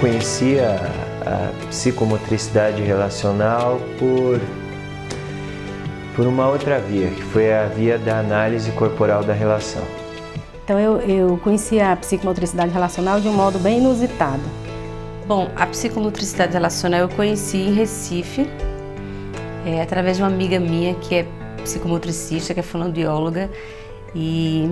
conheci a psicomotricidade relacional por uma outra via, que foi a via da análise corporal da relação. Então eu conheci a psicomotricidade relacional de um modo bem inusitado. Bom, a psicomotricidade relacional eu conheci em Recife, através de uma amiga minha que é psicomotricista, que é fonoaudióloga, e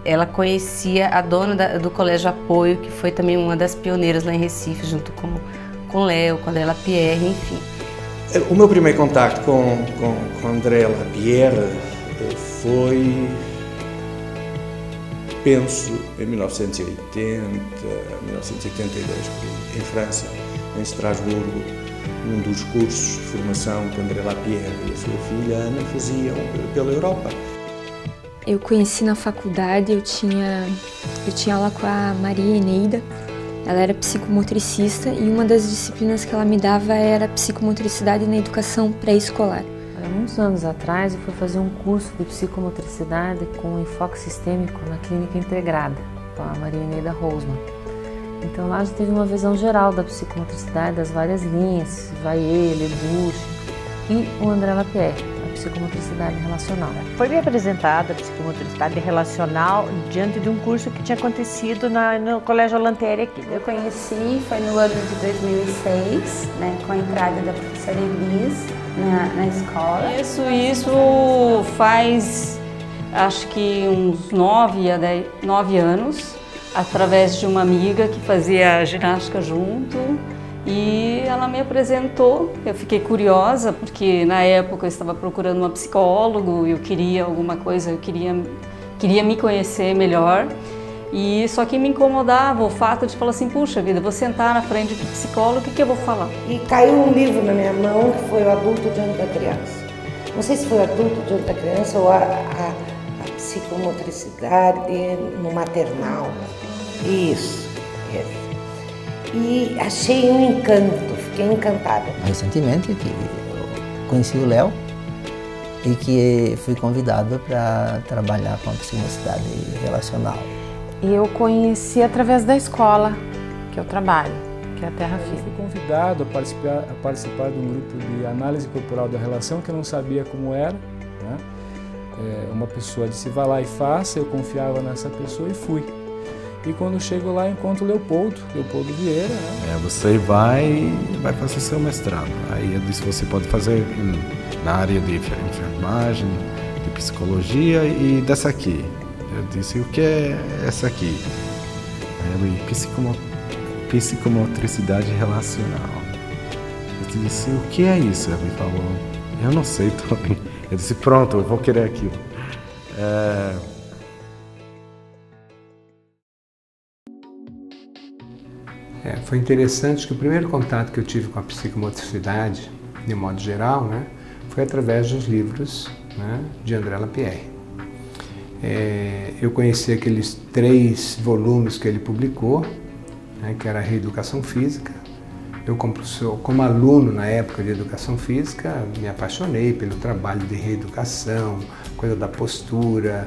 ela conhecia a dona do Colégio Apoio, que foi também uma das pioneiras lá em Recife, junto com Léo, com a André Lapierre, enfim. O meu primeiro contacto com André Lapierre foi, penso, em 1980, 1982, em França, em Estrasburgo, num dos cursos de formação que André Lapierre e a sua filha Ana faziam pela Europa. Eu conheci na faculdade, eu tinha aula com a Maria Eneida. Ela era psicomotricista e uma das disciplinas que ela me dava era psicomotricidade na educação pré-escolar. Há muitos anos atrás eu fui fazer um curso de psicomotricidade com enfoque sistêmico na Clínica Integrada, com a Maria Eneida Rosman. Então lá a gente teve uma visão geral da psicomotricidade, das várias linhas, Vaille, Busch e o André Lapierre. Psicomotricidade relacional. Foi-me apresentada a psicomotricidade relacional diante de um curso que tinha acontecido no Colégio Lanterre aqui. Eu conheci, foi no ano de 2006, né, com a entrada da professora Elis na escola. Isso faz, acho que uns 9 anos, através de uma amiga que fazia ginástica junto. E ela me apresentou, eu fiquei curiosa, porque na época eu estava procurando uma psicólogo, eu queria alguma coisa, eu queria me conhecer melhor. E só que me incomodava o fato de falar assim, puxa vida, vou sentar na frente do psicólogo, o que eu vou falar? E caiu um livro na minha mão que foi O Adulto Diante da Criança. Não sei se foi O Adulto Diante da Criança ou a psicomotricidade no maternal. Isso. E achei um encanto, fiquei encantada. Recentemente que eu conheci o Léo e que fui convidado para trabalhar com a psicomotricidade relacional. E eu conheci através da escola que eu trabalho, que é a Terra Firme. Eu fui convidado a participar de um grupo de análise corporal da relação que eu não sabia como era, né? Uma pessoa disse, vá lá e faça, eu confiava nessa pessoa e fui. E quando chego lá, encontro o Leopoldo Vieira. Né? Você vai fazer seu mestrado. Aí eu disse, você pode fazer na área de enfermagem, de psicologia e dessa aqui. Eu disse, o que é essa aqui? Ele, psicomotricidade relacional. Eu disse, o que é isso? Ele falou, eu não sei também. Eu disse, pronto, eu vou querer aquilo. Foi interessante que o primeiro contato que eu tive com a psicomotricidade, de modo geral, né, foi através dos livros, né, de André Lapierre. Eu conheci aqueles 3 volumes que ele publicou, né, que era a Reeducação Física. Eu, como aluno na época de Educação Física, me apaixonei pelo trabalho de reeducação, coisa da postura,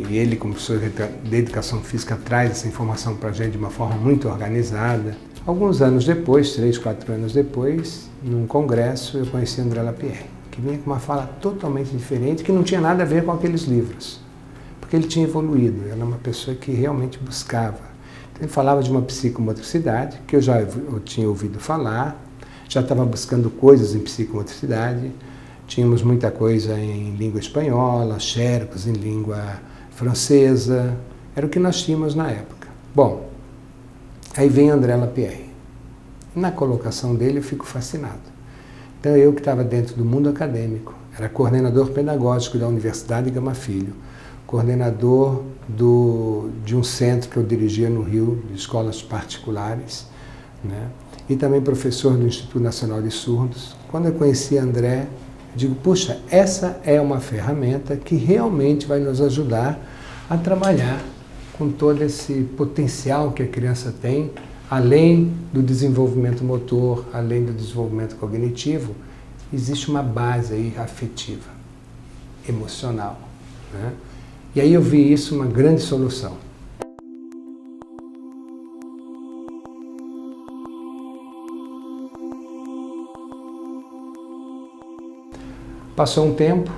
e ele, como professor de Educação Física, traz essa informação para a gente de uma forma muito organizada. Alguns anos depois, 3, 4 anos depois, num congresso, eu conheci André Lapierre, que vinha com uma fala totalmente diferente, que não tinha nada a ver com aqueles livros, porque ele tinha evoluído, ele era uma pessoa que realmente buscava. Então, ele falava de uma psicomotricidade, que eu tinha ouvido falar, já estava buscando coisas em psicomotricidade. Tínhamos muita coisa em língua espanhola, xeropes em língua francesa, era o que nós tínhamos na época. Bom, aí vem André Lapierre. Na colocação dele eu fico fascinado. Então eu que estava dentro do mundo acadêmico, era coordenador pedagógico da Universidade Gama Filho, coordenador de um centro que eu dirigia no Rio, de escolas particulares, né? E também professor do Instituto Nacional de Surdos. Quando eu conheci André, digo, puxa, essa é uma ferramenta que realmente vai nos ajudar a trabalhar com todo esse potencial que a criança tem, além do desenvolvimento motor, além do desenvolvimento cognitivo, existe uma base aí afetiva, emocional, né? E aí eu vi isso uma grande solução. Passou um tempo,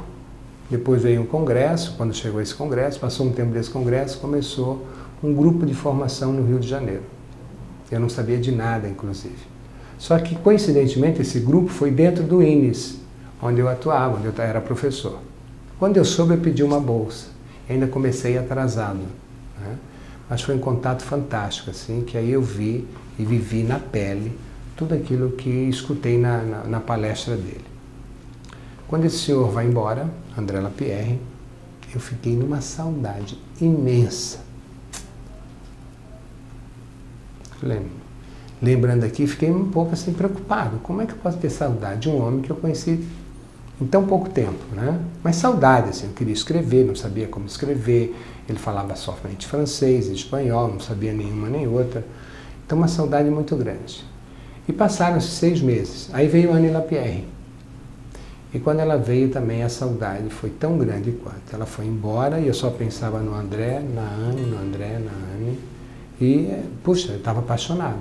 depois veio um congresso. Quando chegou esse congresso, passou um tempo desse congresso, começou um grupo de formação no Rio de Janeiro. Eu não sabia de nada, inclusive. Só que, coincidentemente, esse grupo foi dentro do INES, onde eu atuava, onde eu era professor. Quando eu soube, eu pedi uma bolsa. E ainda comecei atrasado, né? Mas foi um contato fantástico, assim, que aí eu vi e vivi na pele tudo aquilo que escutei na palestra dele. Quando esse senhor vai embora, André Lapierre, eu fiquei numa saudade imensa. Lembrando aqui, fiquei um pouco assim preocupado. Como é que eu posso ter saudade de um homem que eu conheci em tão pouco tempo, né? Mas saudade, assim, eu queria escrever, não sabia como escrever. Ele falava somente francês e espanhol, não sabia nenhuma nem outra. Então, uma saudade muito grande. E passaram-se 6 meses. Aí veio Anne Lapierre. E quando ela veio também, a saudade foi tão grande quanto. Ela foi embora e eu só pensava no André, na Anne, no André, na Anne. E, puxa, eu estava apaixonado.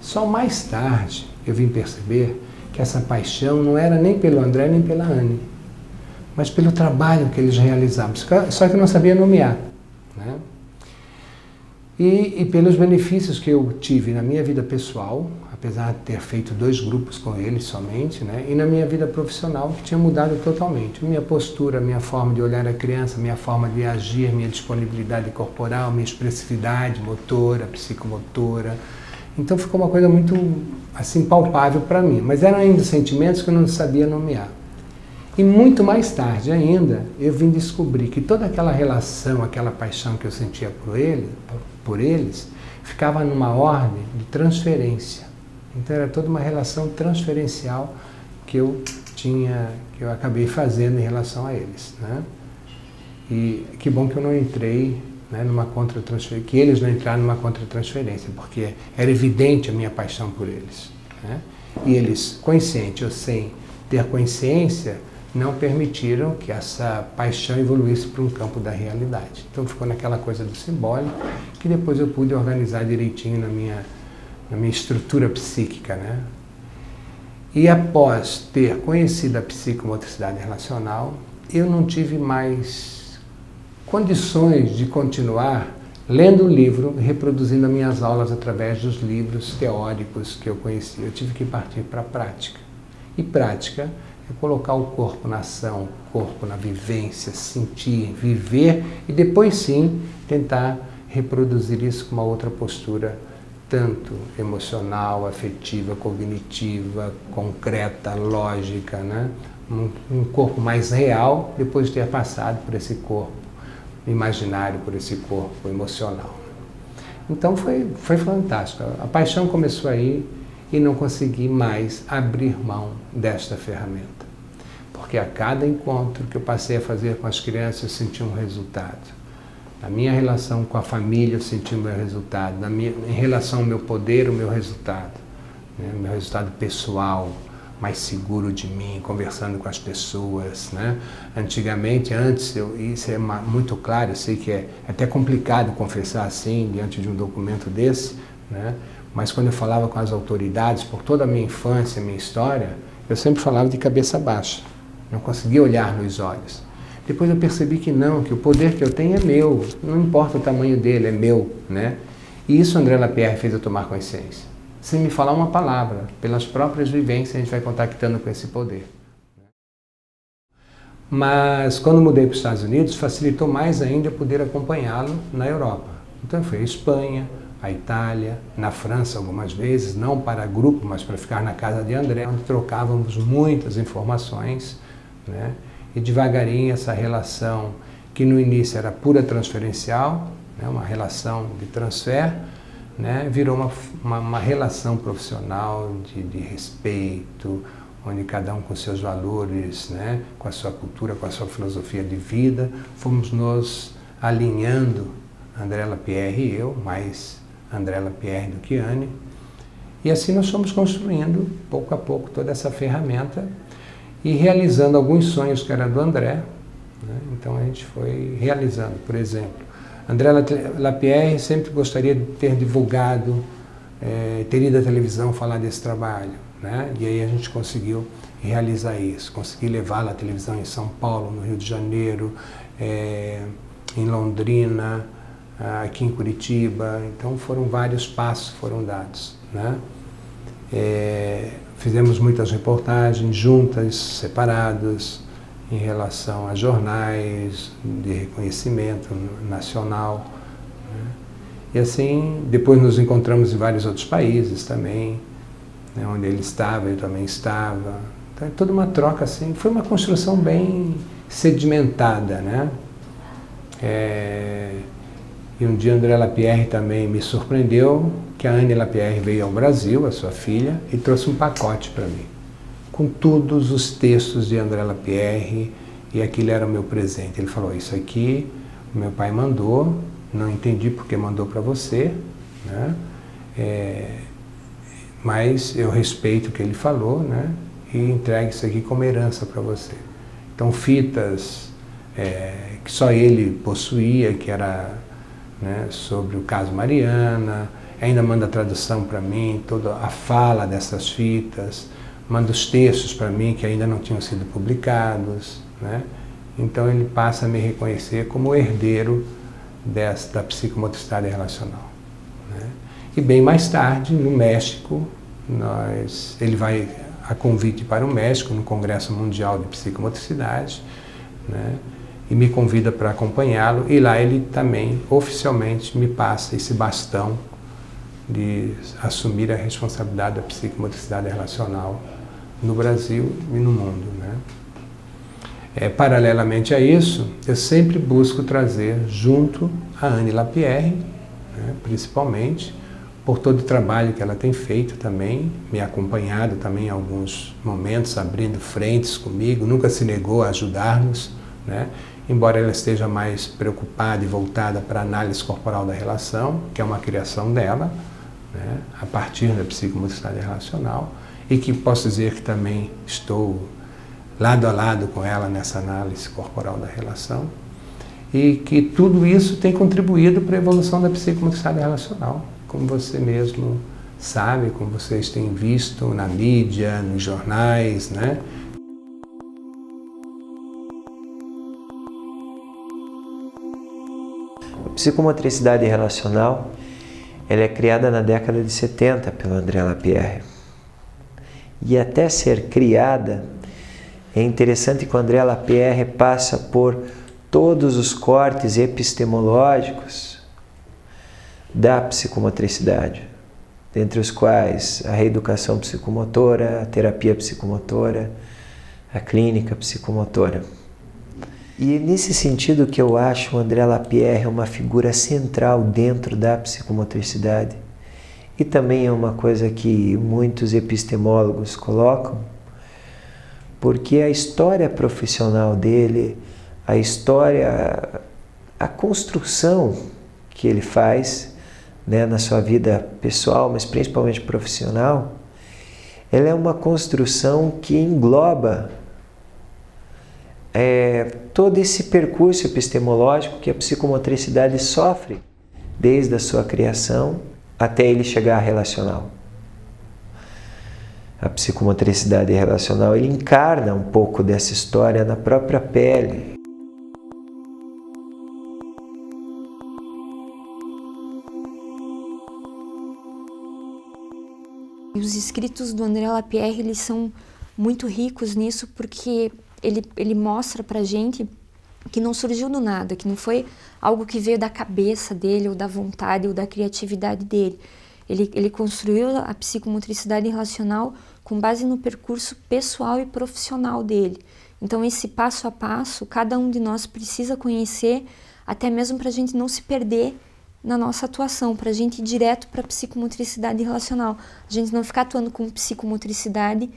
Só mais tarde eu vim perceber que essa paixão não era nem pelo André nem pela Anne, mas pelo trabalho que eles realizavam, só que eu não sabia nomear, né? E pelos benefícios que eu tive na minha vida pessoal, apesar de ter feito 2 grupos com eles somente, né? E na minha vida profissional, que tinha mudado totalmente. Minha postura, minha forma de olhar a criança, minha forma de agir, minha disponibilidade corporal, minha expressividade motora, psicomotora. Então ficou uma coisa muito assim palpável para mim, mas eram ainda sentimentos que eu não sabia nomear. E muito mais tarde ainda, eu vim descobrir que toda aquela relação, aquela paixão que eu sentia por eles, ficava numa ordem de transferência. Então era toda uma relação transferencial que eu acabei fazendo em relação a eles, né? E que bom que eu não entrei, né, numa contra-transferência, que eles não entraram numa contra-transferência, porque era evidente a minha paixão por eles, né? E eles, consciente ou sem ter consciência, não permitiram que essa paixão evoluísse para um campo da realidade. Então ficou naquela coisa do simbólico, que depois eu pude organizar direitinho na minha estrutura psíquica, né? E após ter conhecido a psicomotricidade relacional, eu não tive mais condições de continuar lendo o livro e reproduzindo as minhas aulas através dos livros teóricos que eu conhecia. Eu tive que partir para a prática. E prática é colocar o corpo na ação, o corpo na vivência, sentir, viver e depois sim tentar reproduzir isso com uma outra postura, tanto emocional, afetiva, cognitiva, concreta, lógica, né? Um corpo mais real depois de ter passado por esse corpo imaginário, por esse corpo emocional. Então foi fantástico. A paixão começou aí e não consegui mais abrir mão desta ferramenta. Porque a cada encontro que eu passei a fazer com as crianças, eu senti um resultado. Na minha relação com a família, eu senti o meu resultado. Em relação ao meu poder, o meu resultado. Né? O meu resultado pessoal, mais seguro de mim, conversando com as pessoas, né? Antigamente, isso é muito claro, eu sei que é até complicado confessar assim, diante de um documento desse, né? Mas quando eu falava com as autoridades, por toda a minha infância, minha história, eu sempre falava de cabeça baixa, não conseguia olhar nos olhos. Depois eu percebi que não, que o poder que eu tenho é meu, não importa o tamanho dele, é meu, né? E isso André Lapierre fez eu tomar consciência. Sem me falar uma palavra, pelas próprias vivências a gente vai contactando com esse poder. Mas quando mudei para os Estados Unidos, facilitou mais ainda eu poder acompanhá-lo na Europa. Então eu fui à Espanha, à Itália, na França algumas vezes, não para grupo, mas para ficar na casa de André, onde trocávamos muitas informações, né? E devagarinho essa relação, que no início era pura transferencial, né? Uma relação de transfer, né? Virou uma relação profissional de respeito, onde cada um com seus valores, né? Com a sua cultura, com a sua filosofia de vida, fomos nos alinhando, André Lapierre e eu, mais André Lapierre do que Anne, e assim nós fomos construindo, pouco a pouco, toda essa ferramenta e realizando alguns sonhos que eram do André, né? Então a gente foi realizando, por exemplo, André Lapierre sempre gostaria de ter divulgado, ter ido à televisão falar desse trabalho, né? E aí a gente conseguiu realizar isso, consegui levá-la à televisão em São Paulo, no Rio de Janeiro, em Londrina, aqui em Curitiba. Então foram vários passos foram dados, né? Fizemos muitas reportagens juntas, separadas, em relação a jornais de reconhecimento nacional, né? E assim, depois nos encontramos em vários outros países também, né? Onde ele estava, eu também estava. Então é toda uma troca assim, foi uma construção bem sedimentada, né? E um dia André Lapierre também me surpreendeu, que a Anne Lapierre veio ao Brasil, a sua filha, e trouxe um pacote para mim, com todos os textos de André Lapierre, e aquilo era o meu presente. Ele falou, isso aqui o meu pai mandou, não entendi porque mandou para você, né? Mas eu respeito o que ele falou, né? E entregue isso aqui como herança para você. Então fitas que só ele possuía, que era, né, sobre o caso Mariana, ainda manda a tradução para mim, toda a fala dessas fitas, manda os textos para mim que ainda não tinham sido publicados, né? Então ele passa a me reconhecer como herdeiro da psicomotricidade relacional, né? E bem mais tarde, no México, ele vai a convite para o México, no Congresso Mundial de Psicomotricidade, né? E me convida para acompanhá-lo, e lá ele também oficialmente me passa esse bastão de assumir a responsabilidade da psicomotricidade relacional no Brasil e no mundo, né? Paralelamente a isso, eu sempre busco trazer junto a Anne Lapierre, né, principalmente, por todo o trabalho que ela tem feito também, me acompanhado também em alguns momentos, abrindo frentes comigo, nunca se negou a ajudar-nos, né? Embora ela esteja mais preocupada e voltada para a análise corporal da relação, que é uma criação dela, né, a partir da psicomotricidade relacional, e que posso dizer que também estou lado a lado com ela nessa análise corporal da relação, e que tudo isso tem contribuído para a evolução da psicomotricidade relacional, como você mesmo sabe, como vocês têm visto na mídia, nos jornais, né? A psicomotricidade relacional, ela é criada na década de 70 pelo André Lapierre. E até ser criada, é interessante que o André Lapierre passa por todos os cortes epistemológicos da psicomotricidade, dentre os quais a reeducação psicomotora, a terapia psicomotora, a clínica psicomotora. E nesse sentido que eu acho o André Lapierre uma figura central dentro da psicomotricidade, e também é uma coisa que muitos epistemólogos colocam, porque a história profissional dele, a história, a construção que ele faz, né, na sua vida pessoal, mas principalmente profissional, ela é uma construção que engloba todo esse percurso epistemológico que a psicomotricidade sofre desde a sua criação até ele chegar à relacional. A psicomotricidade relacional, ele encarna um pouco dessa história na própria pele. Os escritos do André Lapierre, eles são muito ricos nisso, porque ele mostra pra gente que não surgiu do nada, que não foi algo que veio da cabeça dele, ou da vontade, ou da criatividade dele. Ele construiu a psicomotricidade relacional com base no percurso pessoal e profissional dele. Então, esse passo a passo, cada um de nós precisa conhecer, até mesmo para a gente não se perder na nossa atuação, para a gente ir direto para a psicomotricidade relacional. A gente não ficar atuando com psicomotricidade,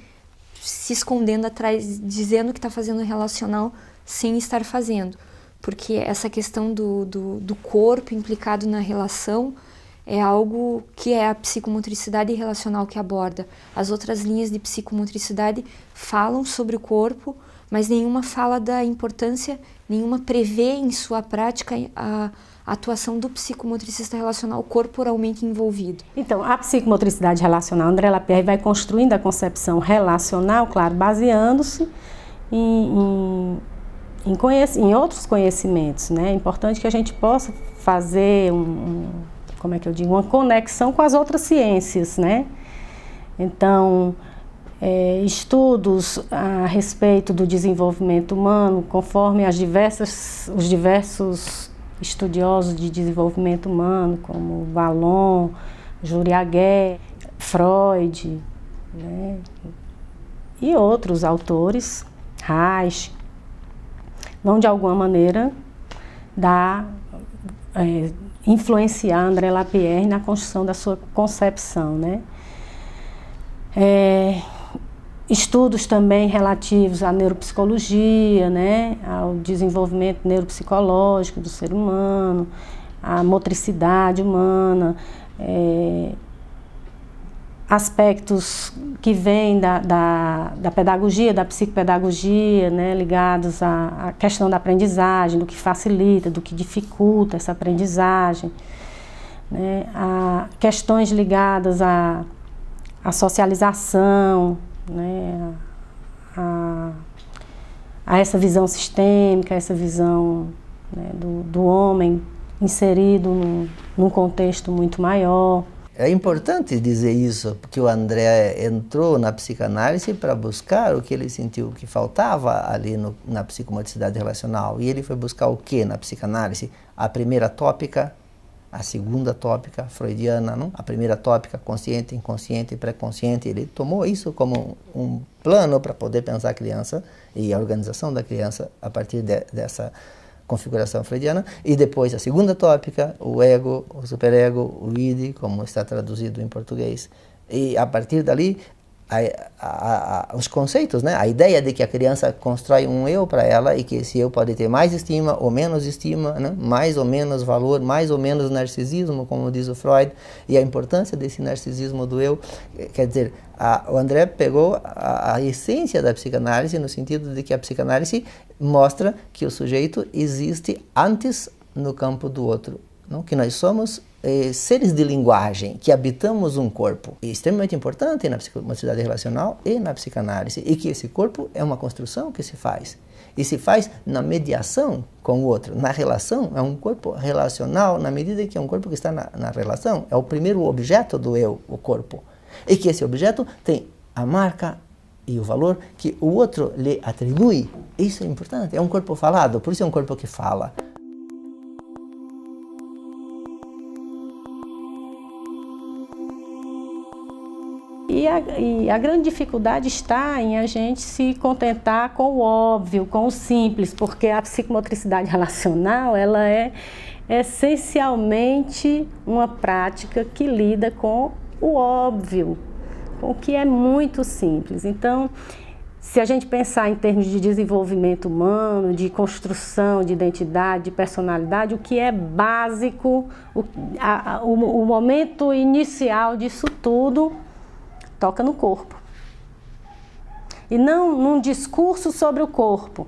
se escondendo atrás, dizendo que está fazendo relacional, sem estar fazendo. Porque essa questão do corpo implicado na relação é algo que é a psicomotricidade relacional que aborda. As outras linhas de psicomotricidade falam sobre o corpo, mas nenhuma fala da importância, nenhuma prevê em sua prática a atuação do psicomotricista relacional corporalmente envolvido. Então, a psicomotricidade relacional, André Lapierre vai construindo a concepção relacional, claro, baseando-se em outros conhecimentos, né? É importante que a gente possa fazer uma conexão com as outras ciências, né? Então, estudos a respeito do desenvolvimento humano, conforme os diversos estudiosos de desenvolvimento humano, como Vallon, Juriaguet, Freud, né? E outros autores, Reich, vão de alguma maneira influenciar André Lapierre na construção da sua concepção, né? Estudos também relativos à neuropsicologia, né? Ao desenvolvimento neuropsicológico do ser humano, à motricidade humana, aspectos que vêm da pedagogia, da psicopedagogia, né, ligados à questão da aprendizagem, do que facilita, do que dificulta essa aprendizagem, né, a questões ligadas à socialização, né, a essa visão sistêmica, essa visão, né, do homem inserido num contexto muito maior. É importante dizer isso, porque o André entrou na psicanálise para buscar o que ele sentiu que faltava ali na psicomotricidade relacional. E ele foi buscar o que na psicanálise? A primeira tópica, a segunda tópica freudiana, não? A primeira tópica consciente, inconsciente e pré-consciente. Ele tomou isso como um plano para poder pensar a criança e a organização da criança a partir dessa configuração freudiana, e depois a segunda tópica, o ego, o superego, o id, como está traduzido em português. E a partir dali, os conceitos, né? A ideia de que a criança constrói um eu para ela e que esse eu pode ter mais estima ou menos estima, né? Mais ou menos valor, mais ou menos narcisismo, como diz o Freud, e a importância desse narcisismo do eu. Quer dizer, o André pegou a essência da psicanálise no sentido de que a psicanálise mostra que o sujeito existe antes no campo do outro, não? Que nós somos seres de linguagem, que habitamos um corpo. É extremamente importante na psicomotricidade relacional e na psicanálise, e que esse corpo é uma construção que se faz. E se faz na mediação com o outro, na relação. É um corpo relacional na medida que é um corpo que está na relação. É o primeiro objeto do eu, o corpo. E que esse objeto tem a marca e o valor que o outro lhe atribui. Isso é importante. É um corpo falado, por isso é um corpo que fala. E a grande dificuldade está em a gente se contentar com o óbvio, com o simples, porque a psicomotricidade relacional, ela é essencialmente uma prática que lida com o óbvio, com o que é muito simples. Então, se a gente pensar em termos de desenvolvimento humano, de construção de identidade, de personalidade, o que é básico, o momento inicial disso tudo toca no corpo. E não num discurso sobre o corpo,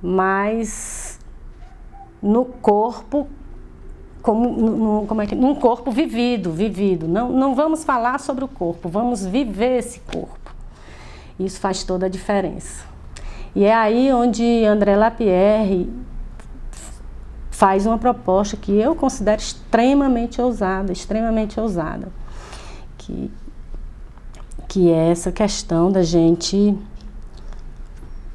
mas no corpo, num corpo vivido. Não vamos falar sobre o corpo, vamos viver esse corpo. Isso faz toda a diferença. E é aí onde André Lapierre faz uma proposta que eu considero extremamente ousada, que é essa questão da gente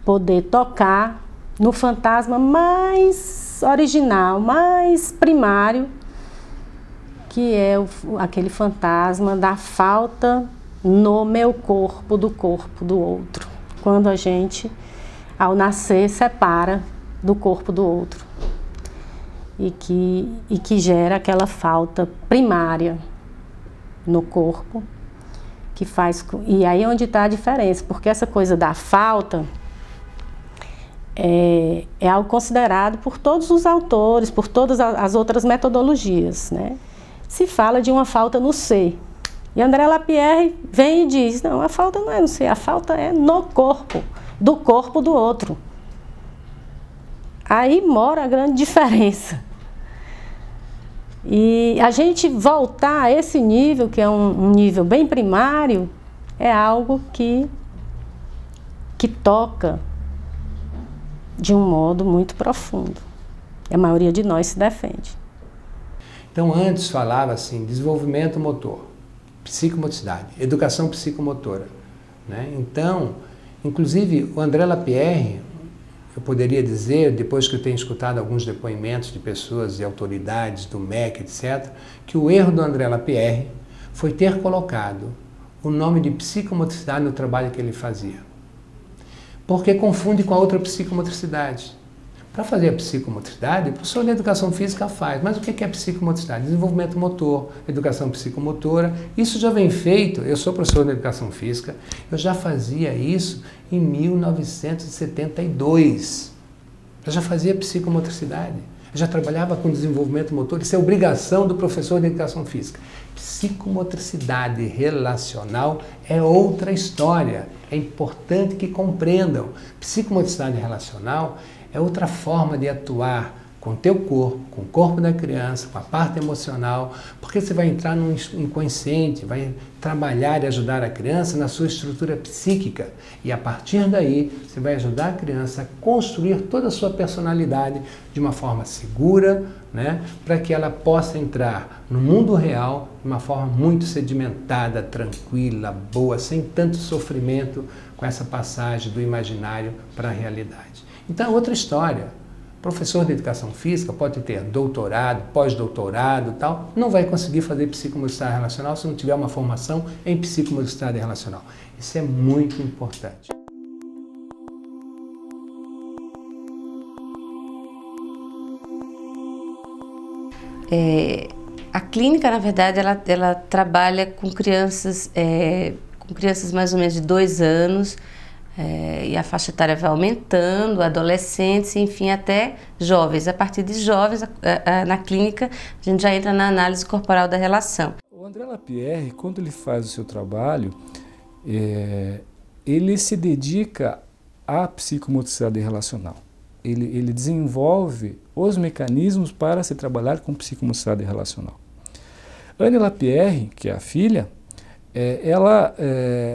poder tocar no fantasma mais original, mais primário, que é aquele fantasma da falta no meu corpo do outro. Quando a gente, ao nascer, separa do corpo do outro e que gera aquela falta primária no corpo, que faz, e aí é onde está a diferença, porque essa coisa da falta é algo considerado por todos os autores, por todas as outras metodologias, né? Se fala de uma falta no ser. E André Lapierre vem e diz, não, a falta não é no ser, a falta é no corpo. do corpo do outro. Aí mora a grande diferença. E a gente voltar a esse nível, que é um nível bem primário, é algo que toca de um modo muito profundo. E a maioria de nós se defende. Então, antes falava assim, desenvolvimento motor, psicomotricidade, educação psicomotora, né? Então, inclusive, o André Lapierre, eu poderia dizer, depois que eu tenho escutado alguns depoimentos de pessoas e autoridades do MEC, etc., que o erro do André Lapierre foi ter colocado o nome de psicomotricidade no trabalho que ele fazia. Porque confunde com a outra psicomotricidade. Para fazer a psicomotricidade, o professor de educação física faz. Mas o que é psicomotricidade? Desenvolvimento motor, educação psicomotora. Isso já vem feito, eu sou professor de educação física, eu já fazia isso em 1972. Eu já fazia psicomotricidade. Eu já trabalhava com desenvolvimento motor. Isso é obrigação do professor de educação física. Psicomotricidade relacional é outra história. É importante que compreendam. Psicomotricidade relacional é outra forma de atuar com o teu corpo, com o corpo da criança, com a parte emocional, porque você vai entrar no inconsciente, vai trabalhar e ajudar a criança na sua estrutura psíquica. E a partir daí, você vai ajudar a criança a construir toda a sua personalidade de uma forma segura, né, para que ela possa entrar no mundo real de uma forma muito sedimentada, tranquila, boa, sem tanto sofrimento, com essa passagem do imaginário para a realidade. Então, é outra história. Professor de educação física pode ter doutorado, pós-doutorado e tal, não vai conseguir fazer psicomotricidade relacional se não tiver uma formação em psicomotricidade relacional. Isso é muito importante. A clínica, na verdade, ela trabalha com crianças mais ou menos de 2 anos, e a faixa etária vai aumentando, adolescentes, enfim, até jovens. A partir de jovens, na clínica, a gente já entra na análise corporal da relação. O André Lapierre, quando ele faz o seu trabalho, ele se dedica à psicomotricidade relacional. Ele desenvolve os mecanismos para se trabalhar com psicomotricidade relacional. Anne Lapierre, que é a filha, ela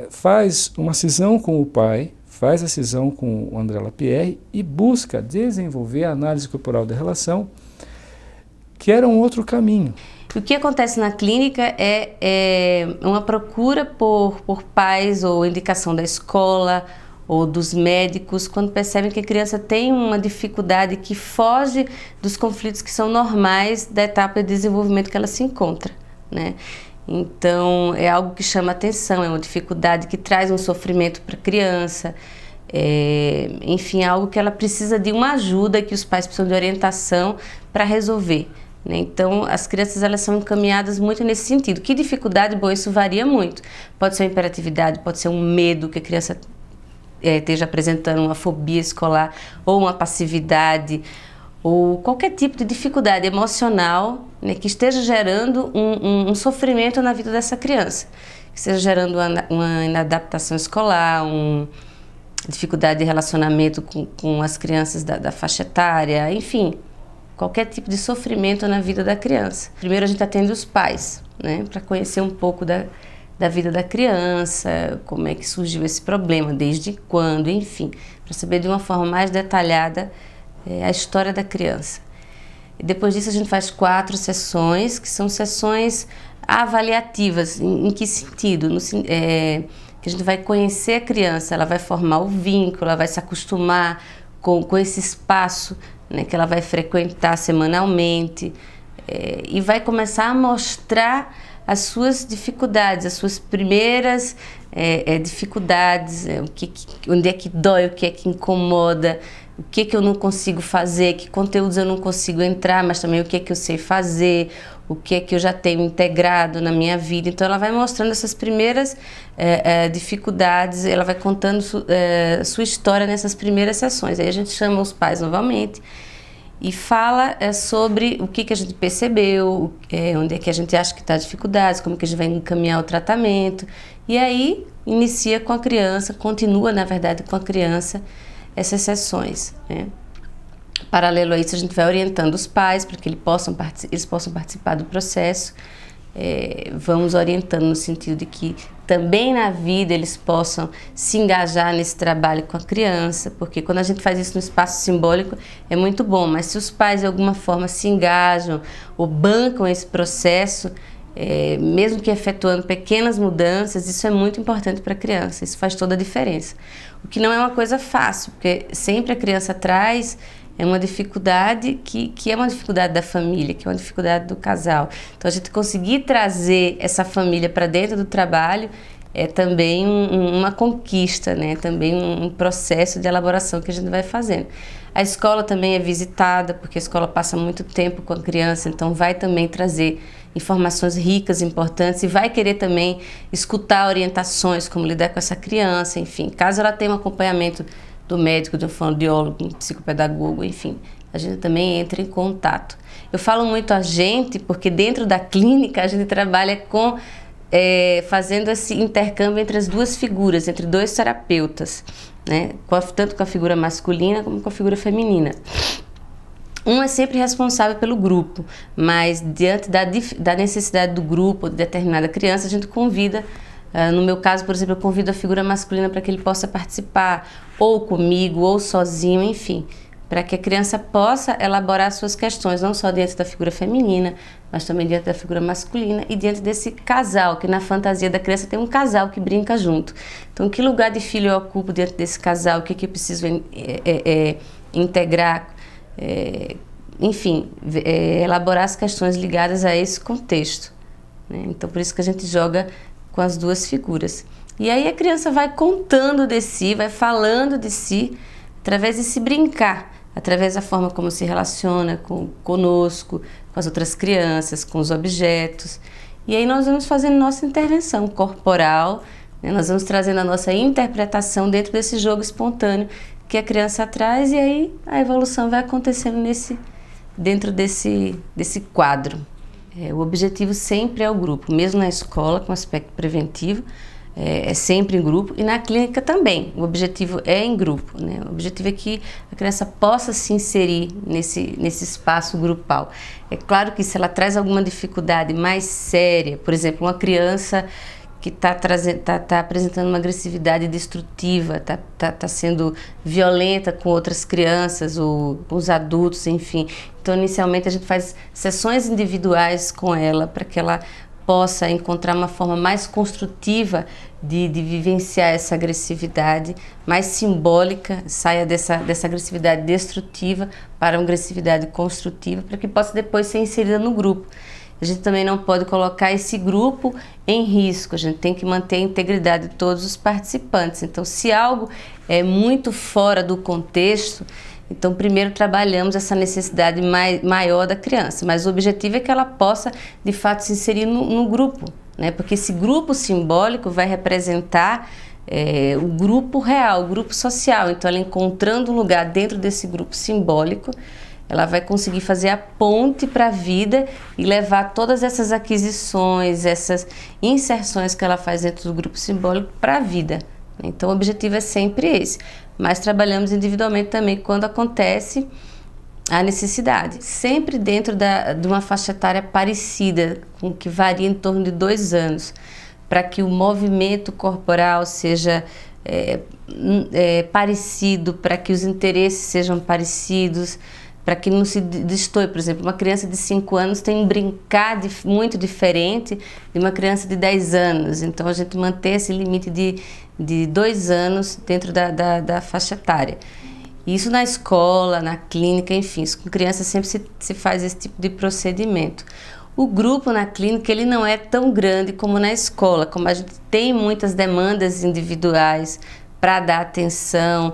faz uma cisão com o pai, faz a cisão com o André Lapierre e busca desenvolver a análise corporal da relação, que era um outro caminho. O que acontece na clínica é uma procura por pais ou indicação da escola ou dos médicos, quando percebem que a criança tem uma dificuldade que foge dos conflitos que são normais da etapa de desenvolvimento que ela se encontra, né? Então, é algo que chama atenção, é uma dificuldade que traz um sofrimento para a criança, enfim, é algo que ela precisa de uma ajuda, que os pais precisam de orientação para resolver, né? Então, as crianças elas são encaminhadas muito nesse sentido. Que dificuldade? Bom, isso varia muito. Pode ser uma hiperatividade, pode ser um medo que a criança esteja apresentando, uma fobia escolar ou uma passividade, ou qualquer tipo de dificuldade emocional, né, que esteja gerando um sofrimento na vida dessa criança, que esteja gerando uma inadaptação escolar, dificuldade de relacionamento com as crianças da faixa etária, enfim, qualquer tipo de sofrimento na vida da criança. Primeiro a gente atende os pais, né, para conhecer um pouco da vida da criança, como é que surgiu esse problema, desde quando, enfim, para saber de uma forma mais detalhada a história da criança. E depois disso a gente faz 4 sessões, que são sessões avaliativas. Em que sentido? Que a gente vai conhecer a criança, ela vai formar o vínculo, ela vai se acostumar com esse espaço, né, que ela vai frequentar semanalmente, e vai começar a mostrar as suas dificuldades, as suas primeiras dificuldades, onde é que dói, o que é que incomoda, o que é que eu não consigo fazer, que conteúdos eu não consigo entrar, mas também o que é que eu sei fazer, o que é que eu já tenho integrado na minha vida. Então ela vai mostrando essas primeiras dificuldades, ela vai contando sua história nessas primeiras sessões. Aí a gente chama os pais novamente e fala sobre o que a gente percebeu, onde é que a gente acha que está a dificuldade, como que a gente vai encaminhar o tratamento. E aí inicia com a criança, continua, na verdade, com a criança essas sessões, né? Paralelo a isso, a gente vai orientando os pais para que eles possam participar do processo. Vamos orientando no sentido de que também na vida eles possam se engajar nesse trabalho com a criança, porque quando a gente faz isso no espaço simbólico é muito bom, mas se os pais de alguma forma se engajam ou bancam esse processo, mesmo que efetuando pequenas mudanças, isso é muito importante para a criança, isso faz toda a diferença. O que não é uma coisa fácil, porque sempre a criança traz uma dificuldade que é uma dificuldade da família, que é uma dificuldade do casal. Então, a gente conseguir trazer essa família para dentro do trabalho é também uma conquista, né? Também um processo de elaboração que a gente vai fazendo. A escola também é visitada, porque a escola passa muito tempo com a criança, então vai também trazer informações ricas, importantes, e vai querer também escutar orientações, como lidar com essa criança, enfim. Caso ela tenha um acompanhamento do médico, de um fonoaudiólogo, um psicopedagogo, enfim, a gente também entra em contato. Eu falo muito a gente, porque dentro da clínica a gente trabalha com, fazendo esse intercâmbio entre as duas figuras, entre dois terapeutas, né? Tanto com a figura masculina como com a figura feminina. Um é sempre responsável pelo grupo, mas diante da necessidade do grupo, de determinada criança, a gente convida. No meu caso, por exemplo, eu convido a figura masculina para que ele possa participar, ou comigo, ou sozinho, enfim, para que a criança possa elaborar suas questões, não só diante da figura feminina, mas também diante da figura masculina e diante desse casal, que na fantasia da criança tem um casal que brinca junto. Então, que lugar de filho eu ocupo diante desse casal? O que eu preciso integrar? Enfim, elaborar as questões ligadas a esse contexto, né? Então, por isso que a gente joga com as duas figuras. E aí a criança vai contando de si, vai falando de si, através de se brincar, através da forma como se relaciona conosco, com as outras crianças, com os objetos. E aí nós vamos fazendo nossa intervenção corporal, né? Nós vamos trazendo a nossa interpretação dentro desse jogo espontâneo que a criança traz, e aí a evolução vai acontecendo dentro desse quadro. O objetivo sempre é o grupo, mesmo na escola, com aspecto preventivo, é sempre em grupo, e na clínica também, o objetivo é em grupo, né? O objetivo é que a criança possa se inserir nesse espaço grupal. É claro que se ela traz alguma dificuldade mais séria, por exemplo, uma criança que está apresentando uma agressividade destrutiva, está sendo violenta com outras crianças ou com os adultos, enfim. Então, inicialmente, a gente faz sessões individuais com ela para que ela possa encontrar uma forma mais construtiva de vivenciar essa agressividade, mais simbólica, saia dessa agressividade destrutiva para uma agressividade construtiva, para que possa depois ser inserida no grupo. A gente também não pode colocar esse grupo em risco, a gente tem que manter a integridade de todos os participantes. Então, se algo é muito fora do contexto, então primeiro trabalhamos essa necessidade maior da criança, mas o objetivo é que ela possa, de fato, se inserir no grupo, né? Porque esse grupo simbólico vai representar o grupo real, o grupo social. Então, ela encontrando um lugar dentro desse grupo simbólico, ela vai conseguir fazer a ponte para a vida e levar todas essas aquisições, essas inserções que ela faz dentro do grupo simbólico para a vida. Então, o objetivo é sempre esse. Mas trabalhamos individualmente também quando acontece a necessidade. Sempre dentro de uma faixa etária parecida, com que varia em torno de 2 anos, para que o movimento corporal seja parecido, para que os interesses sejam parecidos, para que não se destoie. Por exemplo, uma criança de 5 anos tem um brincar muito diferente de uma criança de 10 anos. Então, a gente mantém esse limite de 2 anos dentro da faixa etária. Isso na escola, na clínica, enfim, com crianças sempre se faz esse tipo de procedimento. O grupo na clínica, ele não é tão grande como na escola, como a gente tem muitas demandas individuais para dar atenção.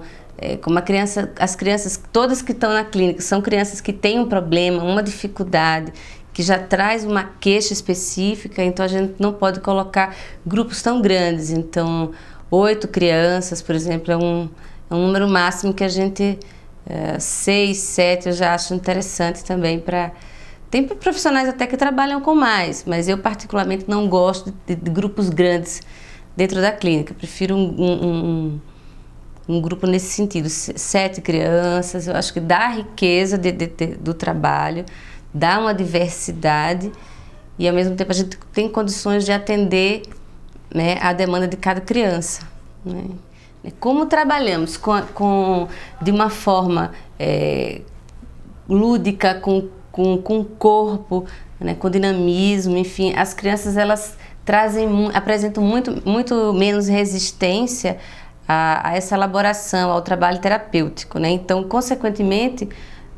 Como as crianças, todas que estão na clínica, são crianças que têm um problema, uma dificuldade, que já traz uma queixa específica, então a gente não pode colocar grupos tão grandes. Então, 8 crianças, por exemplo, é um número máximo que a gente, 6, 7, eu já acho interessante também. Tem profissionais até que trabalham com mais, mas eu particularmente não gosto de grupos grandes dentro da clínica. Eu prefiro um grupo nesse sentido, 7 crianças. Eu acho que dá a riqueza do trabalho, dá uma diversidade e, ao mesmo tempo, a gente tem condições de atender, né, a demanda de cada criança, né? Como trabalhamos de uma forma lúdica, com o corpo, né, com dinamismo, enfim, as crianças elas apresentam muito menos resistência a essa elaboração, ao trabalho terapêutico, né? Então, consequentemente,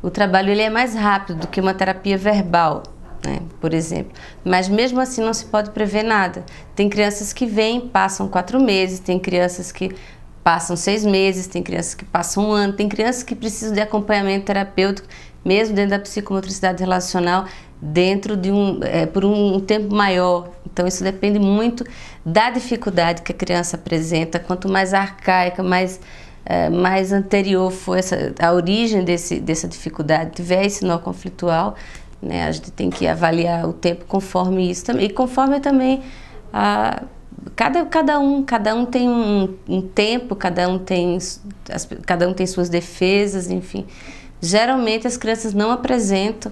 o trabalho ele é mais rápido do que uma terapia verbal, né, por exemplo. Mas mesmo assim não se pode prever nada. Tem crianças que vêm, passam 4 meses, tem crianças que passam 6 meses, tem crianças que passam 1 ano, tem crianças que precisam de acompanhamento terapêutico, mesmo dentro da psicomotricidade relacional, por um tempo maior. Então isso depende muito da dificuldade que a criança apresenta. Quanto mais arcaica, mais anterior for a origem dessa dificuldade, tiver esse nó conflitual, né, a gente tem que avaliar o tempo conforme isso também. E conforme também cada um tem um tempo, cada um tem suas defesas, enfim. Geralmente as crianças não apresentam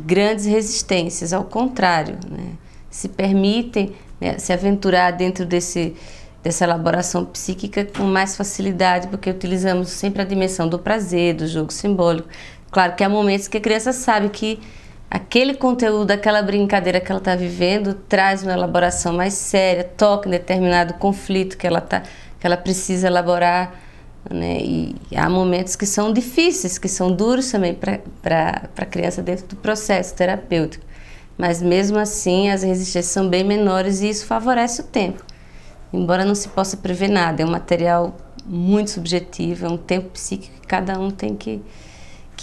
grandes resistências, ao contrário, né, se permitem, né, se aventurar dentro dessa elaboração psíquica com mais facilidade, porque utilizamos sempre a dimensão do prazer, do jogo simbólico. Claro que há momentos que a criança sabe que aquele conteúdo, aquela brincadeira que ela está vivendo traz uma elaboração mais séria, toca em determinado conflito que ela precisa elaborar, né? E há momentos que são difíceis, que são duros também para a criança dentro do processo terapêutico. Mas mesmo assim as resistências são bem menores e isso favorece o tempo. Embora não se possa prever nada, é um material muito subjetivo, é um tempo psíquico que cada um tem que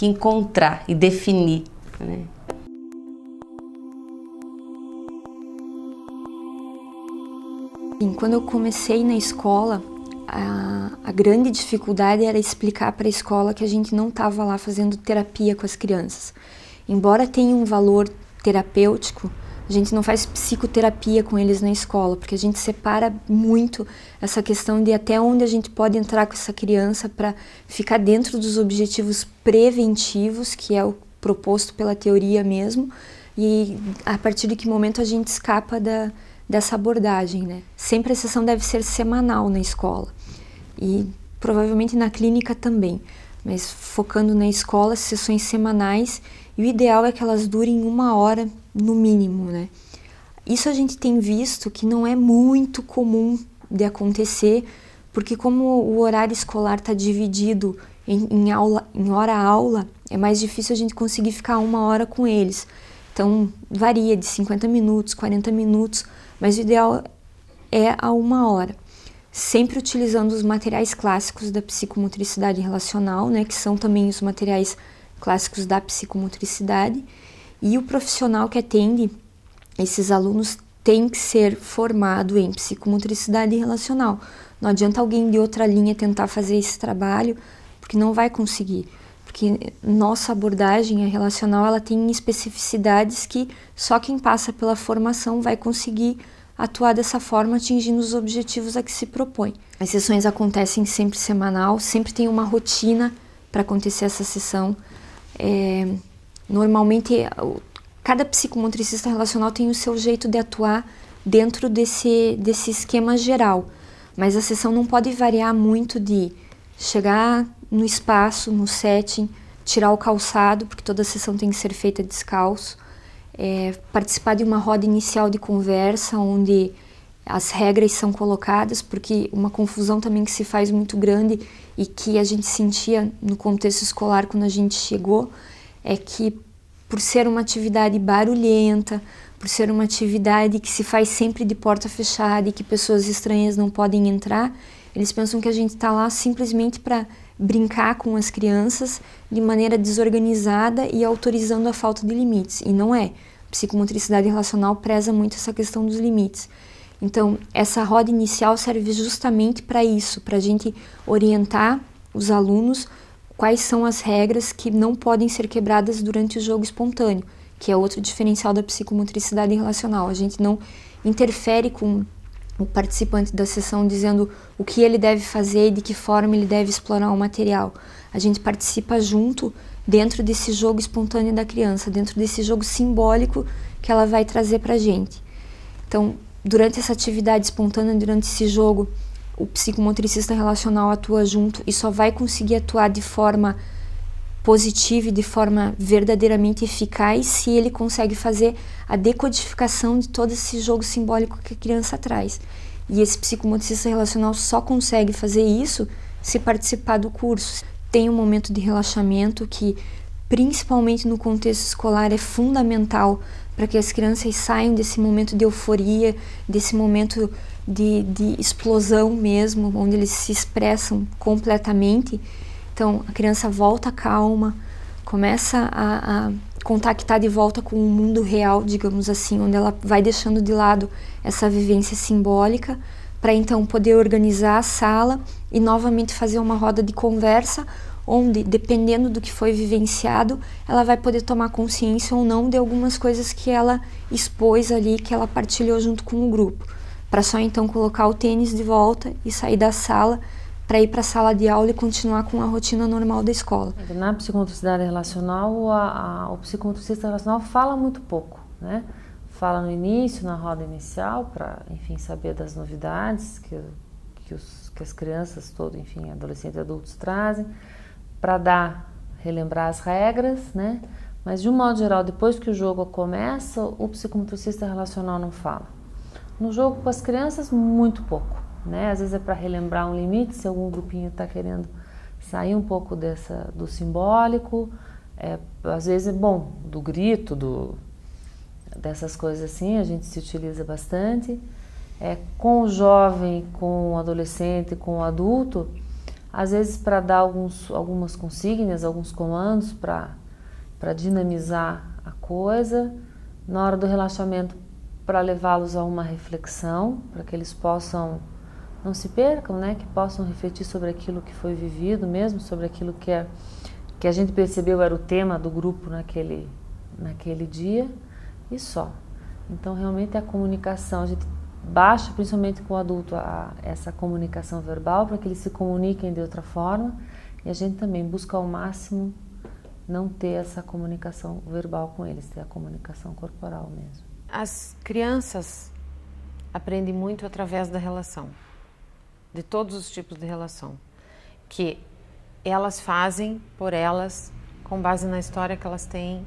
encontrar e definir, né? Quando eu comecei na escola, a grande dificuldade era explicar para a escola que a gente não estava lá fazendo terapia com as crianças. Embora tenha um valor terapêutico, a gente não faz psicoterapia com eles na escola, porque a gente separa muito essa questão de até onde a gente pode entrar com essa criança para ficar dentro dos objetivos preventivos, que é o proposto pela teoria mesmo, e a partir de que momento a gente escapa dessa abordagem, né? Sempre a sessão deve ser semanal na escola e provavelmente na clínica também, mas focando na escola, sessões semanais, e o ideal é que elas durem 1 hora no mínimo, né? Isso a gente tem visto que não é muito comum de acontecer, porque como o horário escolar está dividido em hora-aula, é mais difícil a gente conseguir ficar 1 hora com eles. Então varia de 50 minutos, 40 minutos, mas o ideal é a 1 hora. Sempre utilizando os materiais clássicos da psicomotricidade relacional, né, que são também os materiais clássicos da psicomotricidade, e o profissional que atende esses alunos tem que ser formado em psicomotricidade relacional. Não adianta alguém de outra linha tentar fazer esse trabalho, porque não vai conseguir. Porque nossa abordagem relacional ela tem especificidades que só quem passa pela formação vai conseguir atuar dessa forma, atingindo os objetivos a que se propõe. As sessões acontecem sempre semanal, sempre tem uma rotina para acontecer essa sessão. Normalmente, cada psicomotricista relacional tem o seu jeito de atuar dentro desse esquema geral, mas a sessão não pode variar muito de chegar no espaço, no setting, tirar o calçado, porque toda a sessão tem que ser feita descalço, participar de uma roda inicial de conversa, onde as regras são colocadas, porque uma confusão também que se faz muito grande e que a gente sentia no contexto escolar quando a gente chegou, é que por ser uma atividade barulhenta, por ser uma atividade que se faz sempre de porta fechada e que pessoas estranhas não podem entrar, eles pensam que a gente está lá simplesmente para brincar com as crianças de maneira desorganizada e autorizando a falta de limites. E não é. A psicomotricidade relacional preza muito essa questão dos limites. Então, essa roda inicial serve justamente para isso, para a gente orientar os alunos quais são as regras que não podem ser quebradas durante o jogo espontâneo, que é outro diferencial da psicomotricidade relacional. A gente não interfere com o participante da sessão dizendo o que ele deve fazer e de que forma ele deve explorar o material. A gente participa junto dentro desse jogo espontâneo da criança, dentro desse jogo simbólico que ela vai trazer para a gente. Então, durante essa atividade espontânea, durante esse jogo, o psicomotricista relacional atua junto e só vai conseguir atuar de forma positiva e de forma verdadeiramente eficaz se ele consegue fazer a decodificação de todo esse jogo simbólico que a criança traz. E esse psicomotricista relacional só consegue fazer isso se participar do curso. Tem um momento de relaxamento que, principalmente no contexto escolar, é fundamental para que as crianças saiam desse momento de euforia, desse momento de explosão mesmo, onde eles se expressam completamente. Então, a criança volta calma, começa a contactar de volta com o mundo real, digamos assim, onde ela vai deixando de lado essa vivência simbólica, para então poder organizar a sala e novamente fazer uma roda de conversa, onde, dependendo do que foi vivenciado, ela vai poder tomar consciência ou não de algumas coisas que ela expôs ali, que ela partilhou junto com o grupo, para só então colocar o tênis de volta e sair da sala para ir para a sala de aula e continuar com a rotina normal da escola. Na psicomotricidade relacional, o psicomotricista relacional fala muito pouco, né? Fala no início, na roda inicial, para, enfim, saber das novidades que as crianças, enfim, adolescentes e adultos trazem, para relembrar as regras, né? Mas, de um modo geral, depois que o jogo começa, o psicomotricista relacional não fala. No jogo com as crianças, muito pouco. Né? Às vezes é para relembrar um limite, se algum grupinho está querendo sair um pouco do simbólico, às vezes é bom, do grito, dessas coisas assim, a gente se utiliza bastante. Com o jovem, com o adolescente, com o adulto, às vezes para dar algumas consignas, alguns comandos para dinamizar a coisa, na hora do relaxamento para levá-los a uma reflexão, para que eles possam não se percam, né? Que possam refletir sobre aquilo que foi vivido mesmo, sobre aquilo que a gente percebeu era o tema do grupo naquele dia e só. Então, realmente, a comunicação, a gente baixa, principalmente com o adulto, essa comunicação verbal para que eles se comuniquem de outra forma e a gente também busca ao máximo não ter essa comunicação verbal com eles, ter a comunicação corporal mesmo. As crianças aprendem muito através da relação. De todos os tipos de relação, que elas fazem por elas, com base na história que elas têm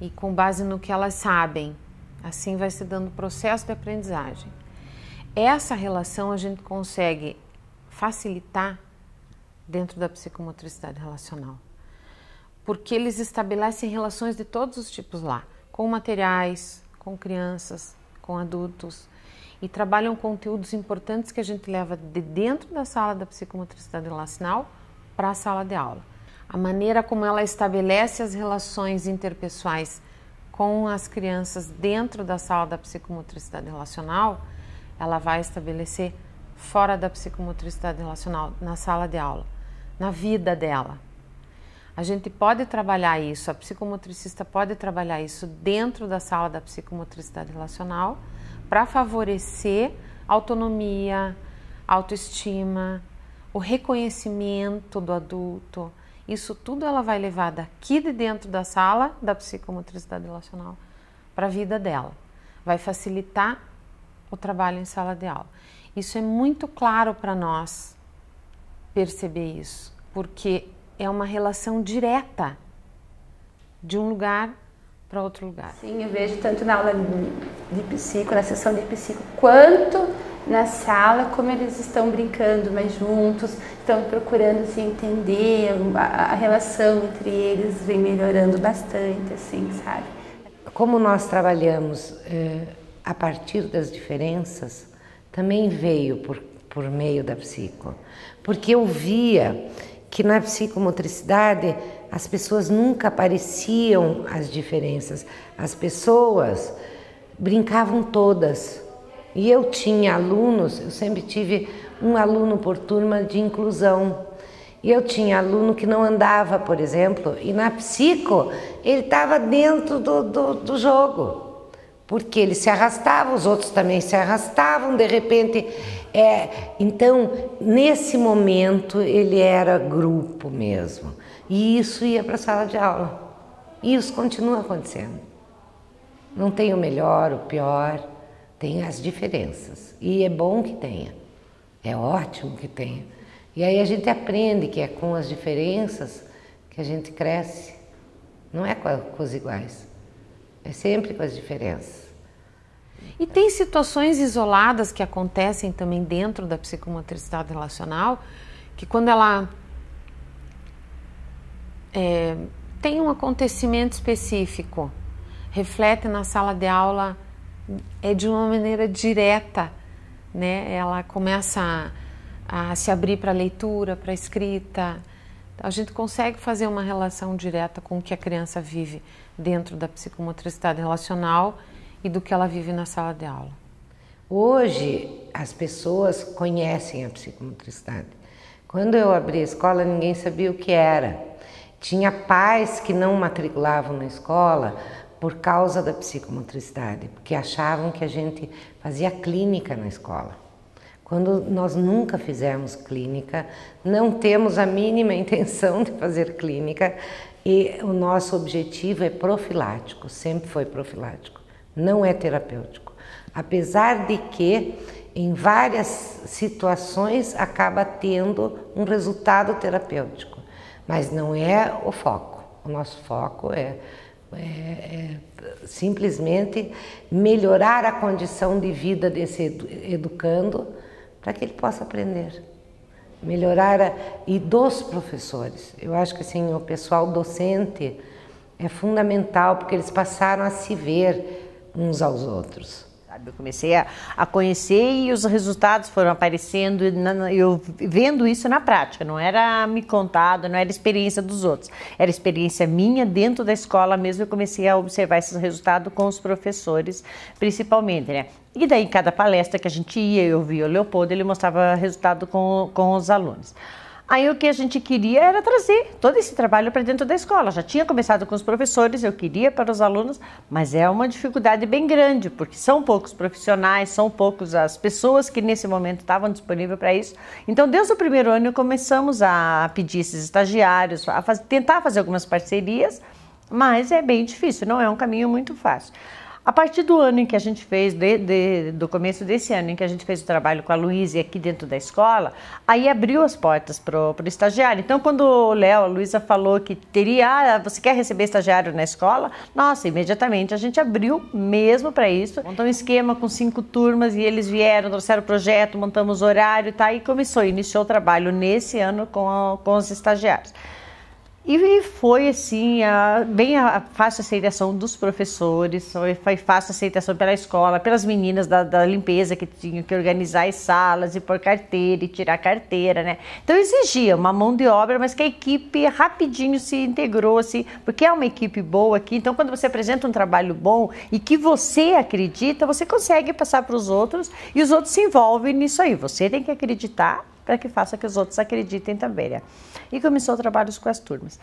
e com base no que elas sabem. Assim vai se dando o processo de aprendizagem. Essa relação a gente consegue facilitar dentro da psicomotricidade relacional, porque eles estabelecem relações de todos os tipos lá, com materiais, com crianças, com adultos, e trabalham conteúdos importantes que a gente leva de dentro da sala da psicomotricidade relacional para a sala de aula. A maneira como ela estabelece as relações interpessoais com as crianças dentro da sala da psicomotricidade relacional, ela vai estabelecer fora da psicomotricidade relacional, na sala de aula, na vida dela. A gente pode trabalhar isso, a psicomotricista pode trabalhar isso dentro da sala da psicomotricidade relacional, para favorecer autonomia, autoestima, o reconhecimento do adulto. Isso tudo ela vai levar daqui de dentro da sala da psicomotricidade relacional para a vida dela. Vai facilitar o trabalho em sala de aula. Isso é muito claro para nós perceber isso, porque é uma relação direta de um lugar para outro lugar. Sim, eu vejo tanto na aula de psico, na sessão de psico, quanto na sala, como eles estão brincando mais juntos, estão procurando se entender, a relação entre eles vem melhorando bastante, assim, sabe? Como nós trabalhamos a partir das diferenças, também veio por meio da psico, porque eu via que na psicomotricidade as pessoas nunca apareciam as diferenças, as pessoas brincavam todas. E eu tinha alunos, eu sempre tive um aluno por turma de inclusão. E eu tinha aluno que não andava, por exemplo, e na psico ele estava dentro do jogo. porque ele se arrastava, os outros também se arrastavam, de repente... Então, nesse momento, ele era grupo mesmo. E isso ia para a sala de aula. E isso continua acontecendo. Não tem o melhor, o pior, tem as diferenças. E é bom que tenha. É ótimo que tenha. E aí a gente aprende que é com as diferenças que a gente cresce. Não é com os iguais. É sempre com as diferenças. E tem situações isoladas que acontecem também dentro da psicomotricidade relacional, que quando ela tem um acontecimento específico, reflete na sala de aula de uma maneira direta, né? Ela começa a se abrir para a leitura, para a escrita. A gente consegue fazer uma relação direta com o que a criança vive dentro da psicomotricidade relacional e do que ela vive na sala de aula. Hoje, as pessoas conhecem a psicomotricidade. Quando eu abri a escola, ninguém sabia o que era. Tinha pais que não matriculavam na escola por causa da psicomotricidade, porque achavam que a gente fazia clínica na escola. Quando nós nunca fizemos clínica, não temos a mínima intenção de fazer clínica e o nosso objetivo é profilático, sempre foi profilático. Não é terapêutico, apesar de que em várias situações acaba tendo um resultado terapêutico, mas não é o foco. O nosso foco é simplesmente melhorar a condição de vida desse educando para que ele possa aprender, e dos professores. Eu acho que assim, o pessoal docente é fundamental porque eles passaram a se ver uns aos outros. Eu comecei a conhecer e os resultados foram aparecendo, eu vendo isso na prática, não era me contado, não era experiência dos outros, era experiência minha dentro da escola mesmo. Eu comecei a observar esses resultados com os professores, principalmente, né? E daí, em cada palestra que a gente ia, eu via o Leopoldo, ele mostrava resultado com os alunos. Aí o que a gente queria era trazer todo esse trabalho para dentro da escola. Já tinha começado com os professores, eu queria para os alunos, mas é uma dificuldade bem grande, porque são poucos profissionais, são poucos as pessoas que nesse momento estavam disponíveis para isso. Então, desde o primeiro ano, começamos a pedir esses estagiários, tentar fazer algumas parcerias, mas é bem difícil, não é um caminho muito fácil. A partir do ano em que a gente fez, do começo desse ano em que a gente fez o trabalho com a Luísa aqui dentro da escola, aí abriu as portas para o estagiário. Então, quando o Léo, a Luísa falou que teria, você quer receber estagiário na escola? Nossa, imediatamente a gente abriu mesmo para isso. Montou um esquema com 5 turmas e eles vieram, trouxeram o projeto, montamos horário, tá? E iniciou o trabalho nesse ano com os estagiários. E foi assim, bem a fácil aceitação dos professores, foi fácil aceitação pela escola, pelas meninas da limpeza que tinham que organizar as salas e pôr carteira e tirar carteira, né? Então exigia uma mão de obra, mas que a equipe rapidinho se integrou, assim, porque é uma equipe boa aqui. Então quando você apresenta um trabalho bom e que você acredita, você consegue passar para os outros e os outros se envolvem nisso aí. Você tem que acreditar para que faça que os outros acreditem também, né? E começou trabalhos com as turmas.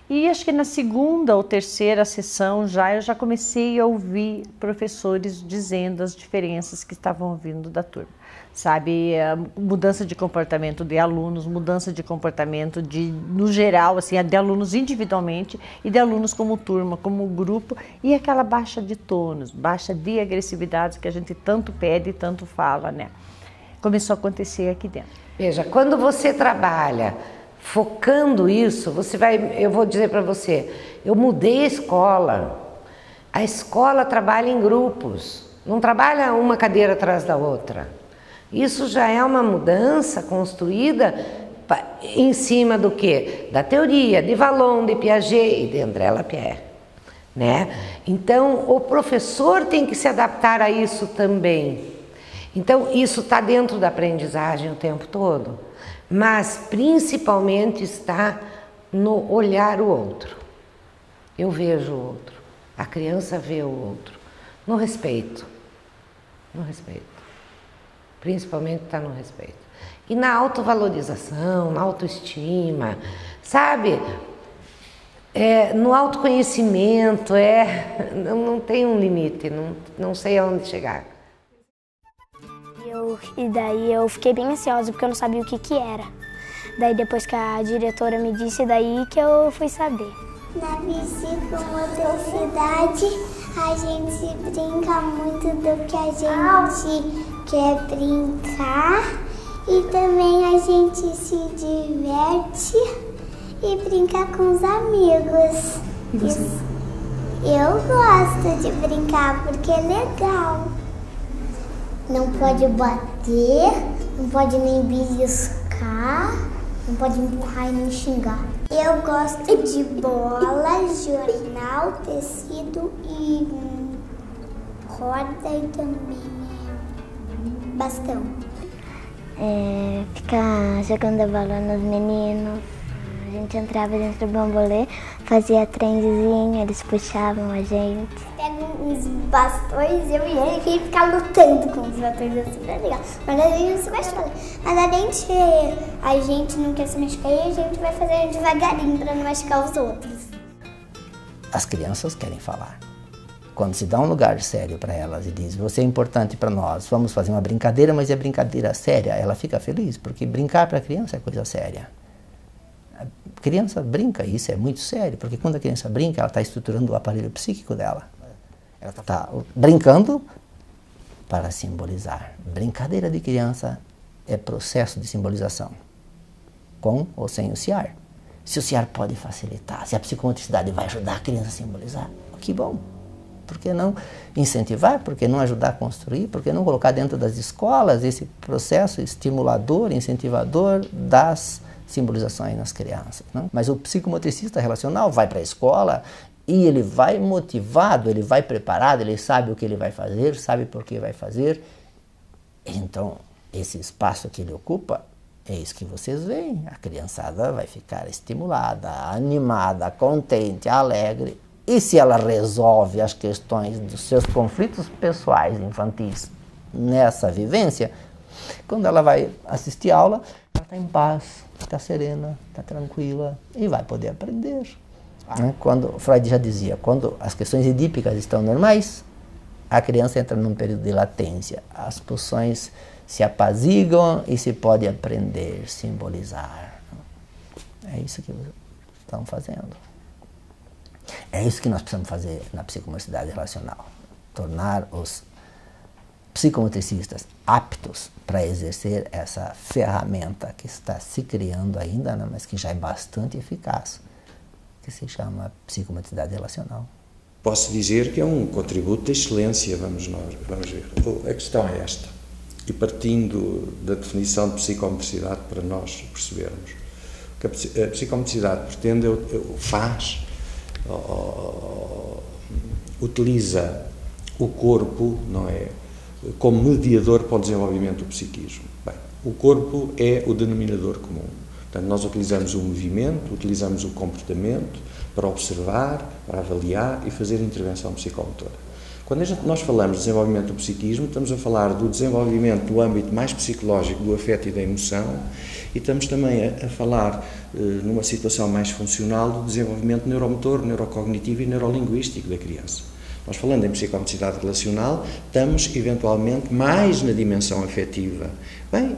E acho que na segunda ou terceira sessão eu já comecei a ouvir professores dizendo as diferenças que estavam vindo da turma. Sabe, mudança de comportamento de alunos, mudança de comportamento no geral, assim, de alunos individualmente e de alunos como turma, como grupo, e aquela baixa de tônus, baixa de agressividade que a gente tanto pede e tanto fala, né? Começou a acontecer aqui dentro. Veja, quando você trabalha focando isso, eu vou dizer para você, eu mudei a escola trabalha em grupos, não trabalha uma cadeira atrás da outra. Isso já é uma mudança construída em cima do quê? Da teoria de Vallon, de Piaget e de André Lapierre, né? Então, o professor tem que se adaptar a isso também. Então, isso está dentro da aprendizagem o tempo todo, mas principalmente está no olhar o outro. Eu vejo o outro, a criança vê o outro, no respeito, principalmente está no respeito. E na autovalorização, na autoestima, sabe? No autoconhecimento, não tem um limite, não sei aonde chegar. E daí eu fiquei bem ansiosa porque eu não sabia o que era. Daí depois que a diretora me disse, daí que eu fui saber. Na psicomotricidade a gente brinca muito do que a gente quer brincar e também a gente se diverte e brinca com os amigos. Eu gosto de brincar porque é legal. Não pode bater, não pode nem beliscar, não pode empurrar e nem xingar. Eu gosto de bola, jornal, tecido e roda e também bastão. Ficar jogando a bola nos meninos. A gente entrava dentro do bambolê, fazia trenzinho, eles puxavam a gente. Pega uns bastões, eu e ele, e fica lutando com os bastões, é super legal. Mas a gente se machuca. Mas a gente não quer se machucar e a gente vai fazer devagarinho para não machucar os outros. As crianças querem falar. Quando se dá um lugar sério para elas e diz, você é importante para nós, vamos fazer uma brincadeira, mas é brincadeira séria, ela fica feliz, porque brincar para a criança é coisa séria. A criança brinca, e isso é muito sério, porque quando a criança brinca, ela está estruturando o aparelho psíquico dela. Ela está brincando para simbolizar. Brincadeira de criança é processo de simbolização, com ou sem o CIAR. Se o CIAR pode facilitar, se a psicomotricidade vai ajudar a criança a simbolizar, que bom. Por que não incentivar? Por que não ajudar a construir? Por que não colocar dentro das escolas esse processo estimulador, incentivador das simbolizações nas crianças, não? Mas o psicomotricista relacional vai para a escola e ele vai motivado, ele vai preparado, ele sabe o que ele vai fazer, sabe por que vai fazer. Então, esse espaço que ele ocupa, é isso que vocês veem. A criançada vai ficar estimulada, animada, contente, alegre. E se ela resolve as questões dos seus conflitos pessoais infantis nessa vivência, quando ela vai assistir a aula, ela está em paz, está serena, está tranquila e vai poder aprender. Quando Freud já dizia, quando as questões edípicas estão normais, a criança entra num período de latência. As pulsões se apaziguam e se pode aprender, simbolizar. É isso que estão fazendo. É isso que nós precisamos fazer na psicomotricidade relacional. Tornar os psicomotricistas aptos para exercer essa ferramenta que está se criando ainda, né, mas que já é bastante eficaz, que se chama psicomotricidade relacional. Posso dizer que é um contributo de excelência, vamos ver. A questão é esta, e partindo da definição de psicomotricidade para nós percebermos, o que a psicomotricidade pretende, faz, utiliza o corpo, não é, como mediador para o desenvolvimento do psiquismo. Bem, o corpo é o denominador comum. Portanto, nós utilizamos o movimento, utilizamos o comportamento para observar, para avaliar e fazer intervenção psicomotora. Quando nós falamos de desenvolvimento do psiquismo, estamos a falar do desenvolvimento do âmbito mais psicológico, do afeto e da emoção, e estamos também a falar, numa situação mais funcional, do desenvolvimento neuromotor, neurocognitivo e neurolinguístico da criança. Nós falando em psicomotricidade relacional, estamos eventualmente mais na dimensão afetiva. Bem,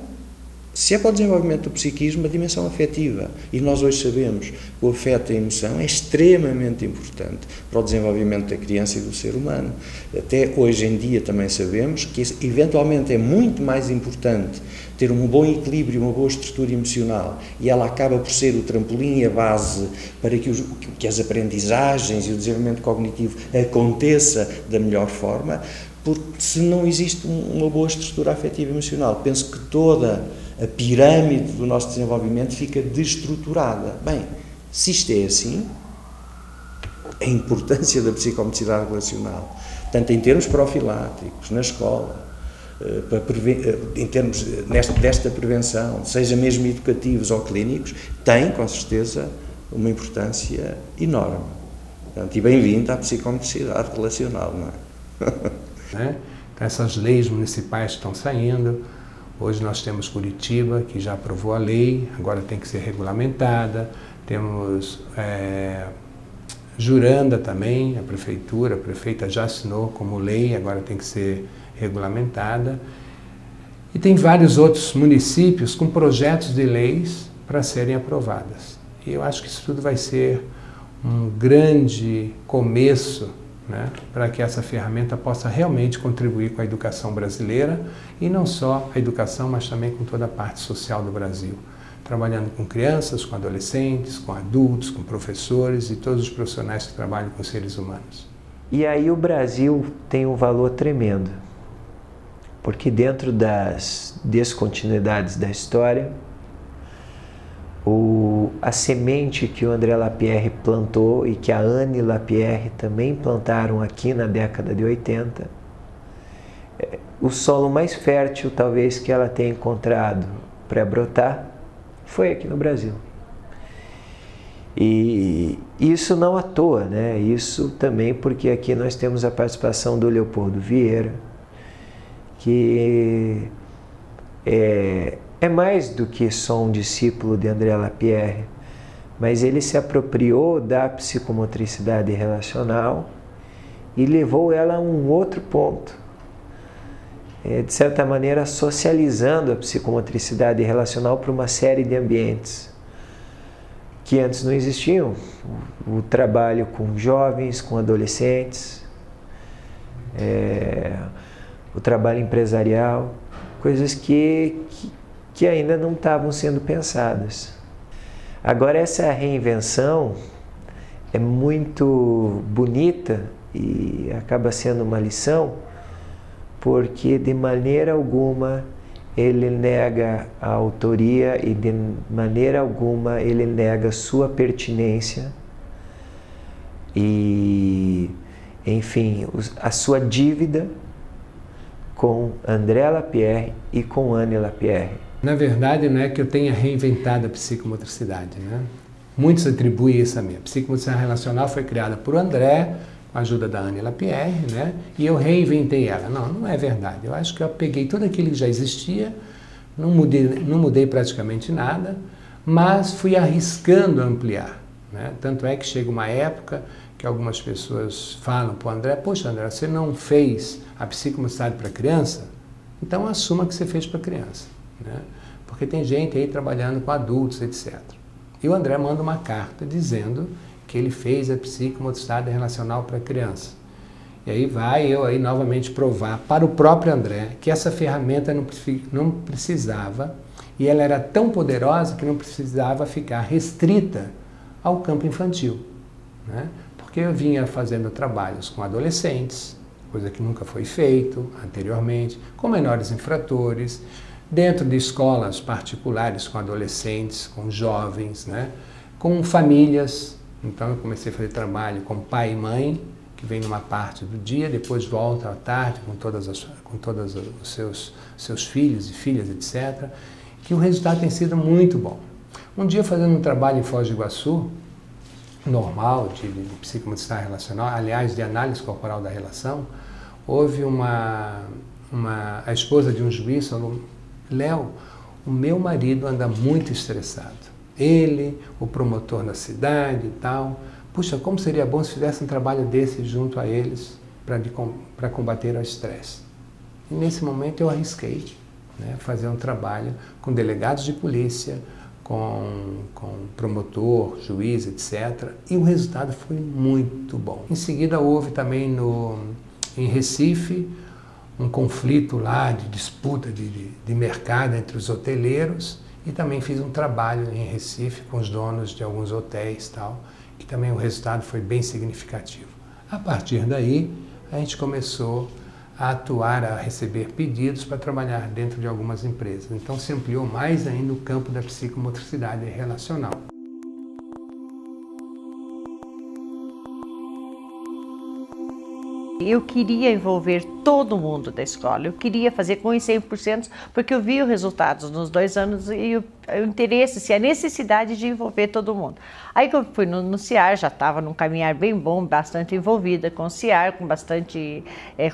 se é para o desenvolvimento do psiquismo, a dimensão afetiva, e nós hoje sabemos que o afeto e a emoção é extremamente importante para o desenvolvimento da criança e do ser humano. Até hoje em dia também sabemos que eventualmente é muito mais importante ter um bom equilíbrio, uma boa estrutura emocional, e ela acaba por ser o trampolim e a base para que as aprendizagens e o desenvolvimento cognitivo aconteça da melhor forma, porque se não existe uma boa estrutura afetiva e emocional, penso que toda a pirâmide do nosso desenvolvimento fica destruturada. Bem, se isto é assim, a importância da psicomotricidade relacional, tanto em termos profiláticos, na escola, em termos desta prevenção, seja mesmo educativos ou clínicos, tem, com certeza, uma importância enorme. Portanto, e bem-vindo à psicomotricidade relacional, não é? Então, essas leis municipais estão saindo. Hoje nós temos Curitiba, que já aprovou a lei, agora tem que ser regulamentada. Temos Juranda também, a prefeita já assinou como lei, agora tem que ser regulamentada. E tem vários outros municípios com projetos de leis para serem aprovadas. E eu acho que isso tudo vai ser um grande começo, né, para que essa ferramenta possa realmente contribuir com a educação brasileira, e não só a educação, mas também com toda a parte social do Brasil, trabalhando com crianças, com adolescentes, com adultos, com professores e todos os profissionais que trabalham com seres humanos. E aí o Brasil tem um valor tremendo, porque dentro das descontinuidades da história, a semente que o André Lapierre plantou e que a Anne Lapierre também plantaram aqui na década de 80, o solo mais fértil talvez que ela tenha encontrado para brotar foi aqui no Brasil. E isso não à toa, né? Isso também porque aqui nós temos a participação do Leopoldo Vieira, que é mais do que só um discípulo de André Lapierre, mas ele se apropriou da psicomotricidade relacional e levou ela a um outro ponto, de certa maneira socializando a psicomotricidade relacional para uma série de ambientes que antes não existiam. O trabalho com jovens, com adolescentes, o trabalho empresarial, coisas que ainda não estavam sendo pensadas. Agora, essa reinvenção é muito bonita e acaba sendo uma lição, porque de maneira alguma ele nega a autoria e de maneira alguma ele nega sua pertinência e, enfim, a sua dívida com André Lapierre e com Anne Lapierre. Na verdade, não é que eu tenha reinventado a psicomotricidade, né? Muitos atribuem isso a mim. A psicomotricidade relacional foi criada por André, com a ajuda da Anne Lapierre, né? E eu reinventei ela. Não, não é verdade. Eu acho que eu peguei tudo aquilo que já existia, não mudei praticamente nada, mas fui arriscando ampliar, né? Tanto é que chega uma época que algumas pessoas falam para o André: poxa, André, você não fez a psicomotricidade para criança? Então assuma que você fez para criança, né? Porque tem gente aí trabalhando com adultos, etc. E o André manda uma carta dizendo que ele fez a psicomotricidade relacional para criança. E aí vai eu aí novamente provar para o próprio André que essa ferramenta não precisava, e ela era tão poderosa que não precisava ficar restrita ao campo infantil, né? Porque eu vinha fazendo trabalhos com adolescentes, coisa que nunca foi feito anteriormente, com menores infratores, dentro de escolas particulares com adolescentes, com jovens, né? Com famílias. Então eu comecei a fazer trabalho com pai e mãe, que vem numa parte do dia, depois volta à tarde com todos os seus filhos e filhas, etc. Que o resultado tem sido muito bom. Um dia, fazendo um trabalho em Foz do Iguaçu, normal, de psicomotricidade relacional, aliás, de análise corporal da relação, houve a esposa de um juiz falou: Léo, o meu marido anda muito estressado. Ele, o promotor da cidade e tal. Puxa, como seria bom se fizesse um trabalho desse junto a eles para combater o estresse. E nesse momento eu arrisquei, né, fazer um trabalho com delegados de polícia, com promotor, juiz, etc. E o resultado foi muito bom. Em seguida houve também em Recife um conflito lá de disputa de mercado entre os hoteleiros, e também fiz um trabalho em Recife com os donos de alguns hotéis e tal, que também o resultado foi bem significativo. A partir daí, a gente começou a atuar, a receber pedidos para trabalhar dentro de algumas empresas. Então se ampliou mais ainda o campo da psicomotricidade relacional. Eu queria envolver todo mundo da escola. Eu queria fazer com os 100%, porque eu vi os resultados nos 2 anos e o interesse, a necessidade de envolver todo mundo. Aí que eu fui no CIAR, já estava num caminhar bem bom, bastante envolvida com o CIAR, com bastante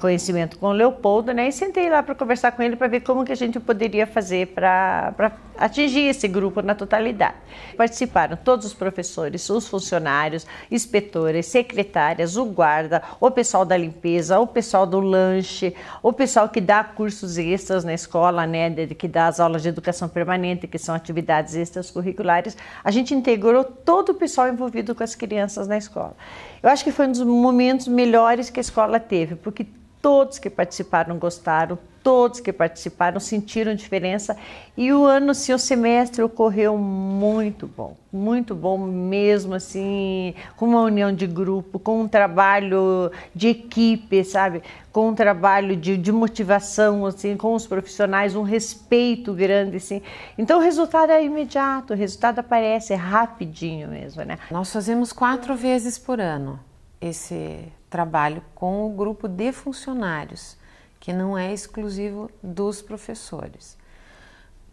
conhecimento com o Leopoldo, né? E sentei lá para conversar com ele para ver como que a gente poderia fazer para atingir esse grupo na totalidade. Participaram todos os professores, os funcionários, inspetores, secretárias, o guarda, o pessoal da limpeza, o pessoal do lanche, o pessoal que dá cursos extras na escola, né? Que dá as aulas de educação permanente, que são atividades extras curriculares. A gente integrou todo o pessoal envolvido com as crianças na escola. Eu acho que foi um dos momentos melhores que a escola teve, porque todos que participaram gostaram, todos que participaram sentiram diferença e o ano, assim, o semestre ocorreu muito bom mesmo, assim, com uma união de grupo, com um trabalho de equipe, sabe, com um trabalho de motivação, assim, com os profissionais, um respeito grande, assim. Então o resultado é imediato, o resultado aparece, é rapidinho mesmo, né? Nós fazemos 4 vezes por ano esse trabalho com o grupo de funcionários, que não é exclusivo dos professores,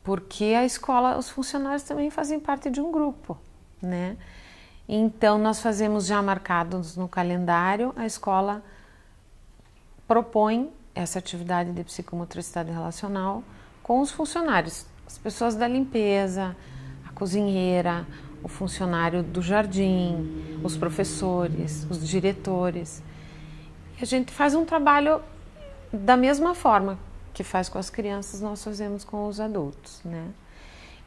porque a escola, os funcionários também fazem parte de um grupo, né? Então nós fazemos já marcados no calendário, a escola propõe essa atividade de psicomotricidade relacional com os funcionários, as pessoas da limpeza, a cozinheira, o funcionário do jardim, os professores, os diretores. E a gente faz um trabalho da mesma forma que faz com as crianças, nós fazemos com os adultos, né?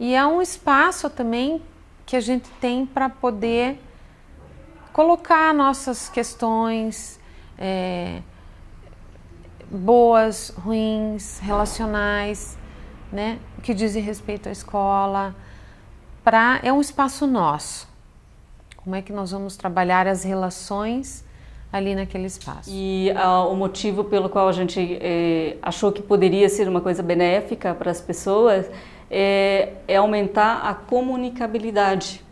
E é um espaço também que a gente tem para poder colocar nossas questões boas, ruins, relacionais, né? Que dizem respeito à escola. É um espaço nosso. Como é que nós vamos trabalhar as relações ali naquele espaço? E o motivo pelo qual a gente achou que poderia ser uma coisa benéfica para as pessoas é aumentar a comunicabilidade,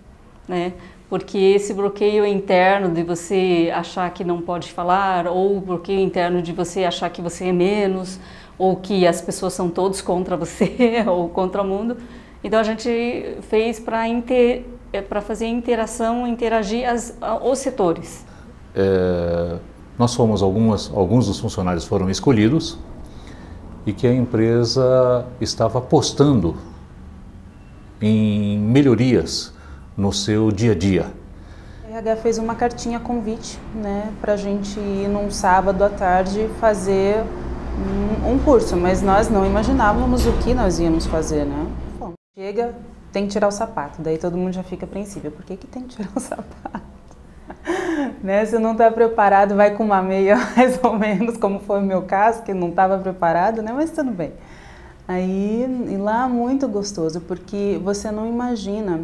né? Porque esse bloqueio interno de você achar que não pode falar, ou o bloqueio interno de você achar que você é menos, ou que as pessoas são todos contra você ou contra o mundo. Então a gente fez para fazer interação, interagir os setores. Nós fomos, alguns dos funcionários foram escolhidos e que a empresa estava apostando em melhorias no seu dia a dia. A RH fez uma cartinha convite, né, para a gente ir num sábado à tarde fazer um curso, mas nós não imaginávamos o que nós íamos fazer, né? Bom, chega, tem que tirar o sapato, daí todo mundo já fica apreensível, por que tem que tirar o sapato? Né? Se não está preparado, vai com uma meia mais ou menos, como foi o meu caso, que não estava preparado, né? Mas tudo bem. Aí, e lá muito gostoso, porque você não imagina,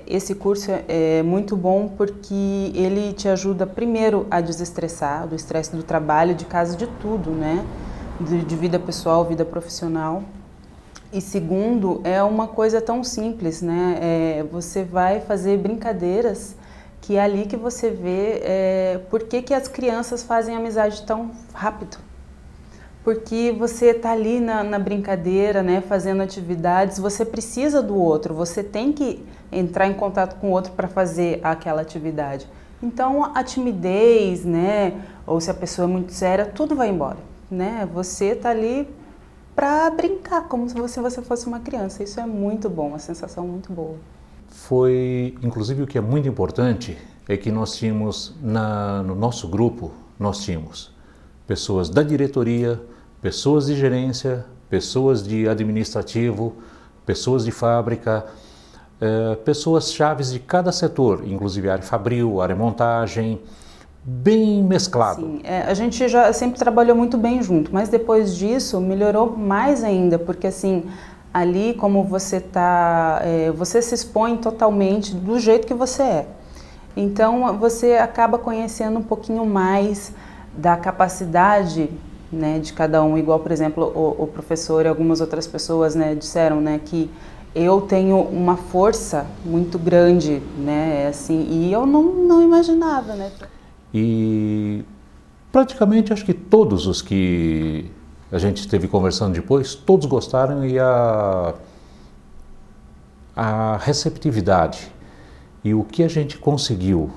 esse curso é muito bom porque ele te ajuda primeiro a desestressar, do estresse do trabalho, de casa, de tudo, né? De vida pessoal, vida profissional. E segundo, é uma coisa tão simples, né? Você vai fazer brincadeiras que é ali que você vê por que as crianças fazem amizade tão rápido. Porque você está ali na brincadeira, né, fazendo atividades, você precisa do outro, você tem que entrar em contato com o outro para fazer aquela atividade. Então a timidez, né, ou se a pessoa é muito séria, tudo vai embora, né? Você está ali para brincar, como se você fosse uma criança. Isso é muito bom, uma sensação muito boa. Foi, inclusive, o que é muito importante é que nós tínhamos, no nosso grupo, nós tínhamos pessoas da diretoria, pessoas de gerência, pessoas de administrativo, pessoas de fábrica, pessoas chaves de cada setor, inclusive área fabril, área montagem, bem mesclado. Sim, a gente já sempre trabalhou muito bem junto, mas depois disso melhorou mais ainda, porque assim, ali como você você se expõe totalmente do jeito que você é. Então você acaba conhecendo um pouquinho mais da capacidade, né, de cada um, igual por exemplo o professor e algumas outras pessoas, né, disseram, né, que eu tenho uma força muito grande, né, assim, e eu não imaginava, né. E Praticamente, acho que todos os que a gente esteve conversando depois, todos gostaram e a receptividade e o que a gente conseguiu,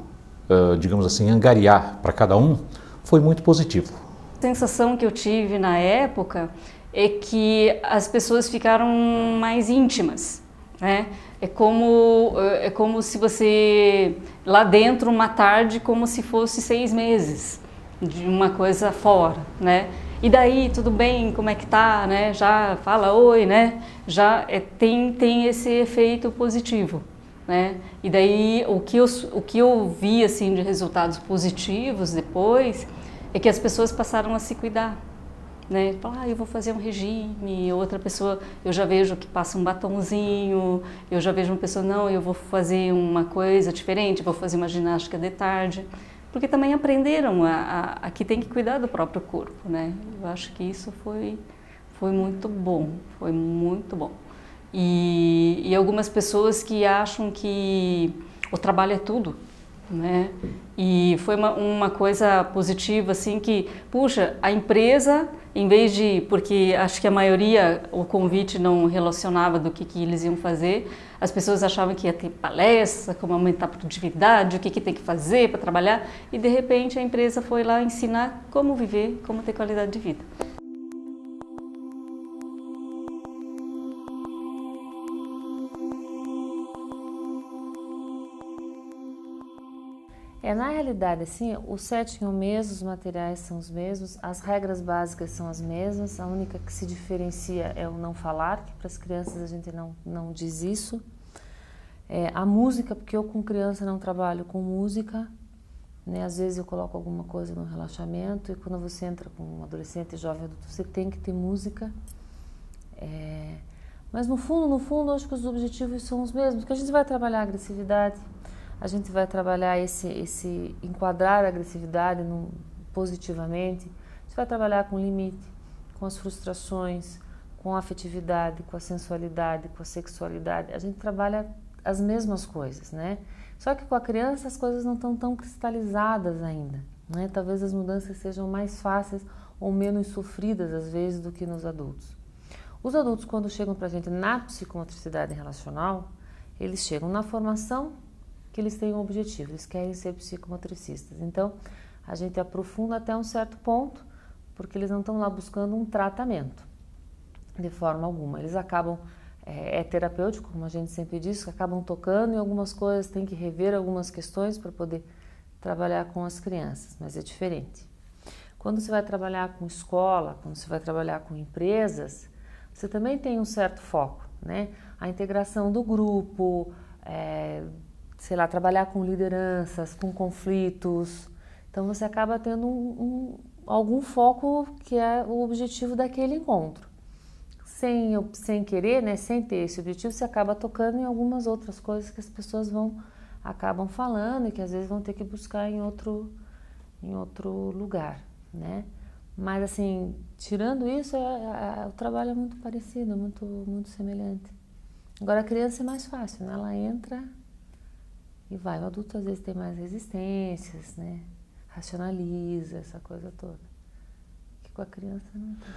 digamos assim, angariar para cada um foi muito positivo. A sensação que eu tive na época é que as pessoas ficaram mais íntimas, né? É como se você, lá dentro, uma tarde, como se fosse 6 meses de uma coisa fora, né? E daí, tudo bem, como é que tá, né? Já fala oi, né? Já tem esse efeito positivo, né? E daí, o que eu vi, assim, de resultados positivos depois, é que as pessoas passaram a se cuidar, né? Falar, eu vou fazer um regime, outra pessoa, eu já vejo que passa um batonzinho, eu já vejo uma pessoa, não, eu vou fazer uma coisa diferente, vou fazer uma ginástica de tarde, porque também aprenderam a que tem que cuidar do próprio corpo, né? Eu acho que isso foi muito bom, foi muito bom. E algumas pessoas que acham que o trabalho é tudo, né? E foi uma coisa positiva, assim, que, puxa, a empresa, em vez de, porque acho que a maioria, o convite não relacionava do que eles iam fazer, as pessoas achavam que ia ter palestra, como aumentar a produtividade, o que tem que fazer para trabalhar, e de repente a empresa foi lá ensinar como viver, como ter qualidade de vida. Na realidade, assim, o setting é o mesmo, os materiais são os mesmos, as regras básicas são as mesmas, a única que se diferencia é o não falar, que para as crianças a gente não diz isso. A música, porque eu com criança não trabalho com música, né? Às vezes eu coloco alguma coisa no relaxamento, e quando você entra com um adolescente, jovem adulto, você tem que ter música. Mas no fundo, acho que os objetivos são os mesmos, porque a gente vai trabalhar a agressividade, a gente vai trabalhar esse enquadrar a agressividade positivamente, a gente vai trabalhar com limite, com as frustrações, com a afetividade, com a sensualidade, com a sexualidade. A gente trabalha as mesmas coisas, né? Só que com a criança as coisas não estão tão cristalizadas ainda, né? Talvez as mudanças sejam mais fáceis ou menos sofridas às vezes do que nos adultos. Os adultos, quando chegam para a gente na psicomotricidade relacional, eles chegam na formação que eles têm um objetivo, eles querem ser psicomotricistas. Então, a gente aprofunda até um certo ponto, porque eles não estão lá buscando um tratamento, de forma alguma. Eles acabam, é terapêutico, como a gente sempre diz, acabam tocando em algumas coisas, tem que rever algumas questões para poder trabalhar com as crianças, mas é diferente. Quando você vai trabalhar com escola, quando você vai trabalhar com empresas, você também tem um certo foco, né? A integração do grupo, sei lá, trabalhar com lideranças, com conflitos. Então você acaba tendo algum foco que é o objetivo daquele encontro. Sem querer, né, sem ter esse objetivo, você acaba tocando em algumas outras coisas que as pessoas acabam falando e que às vezes vão ter que buscar em outro lugar, né? Mas assim, tirando isso, o trabalho é muito parecido, muito semelhante. Agora a criança é mais fácil, né? Ela entra e vai. O adulto às vezes tem mais resistências, né? Racionaliza, essa coisa toda. Que com a criança não tem.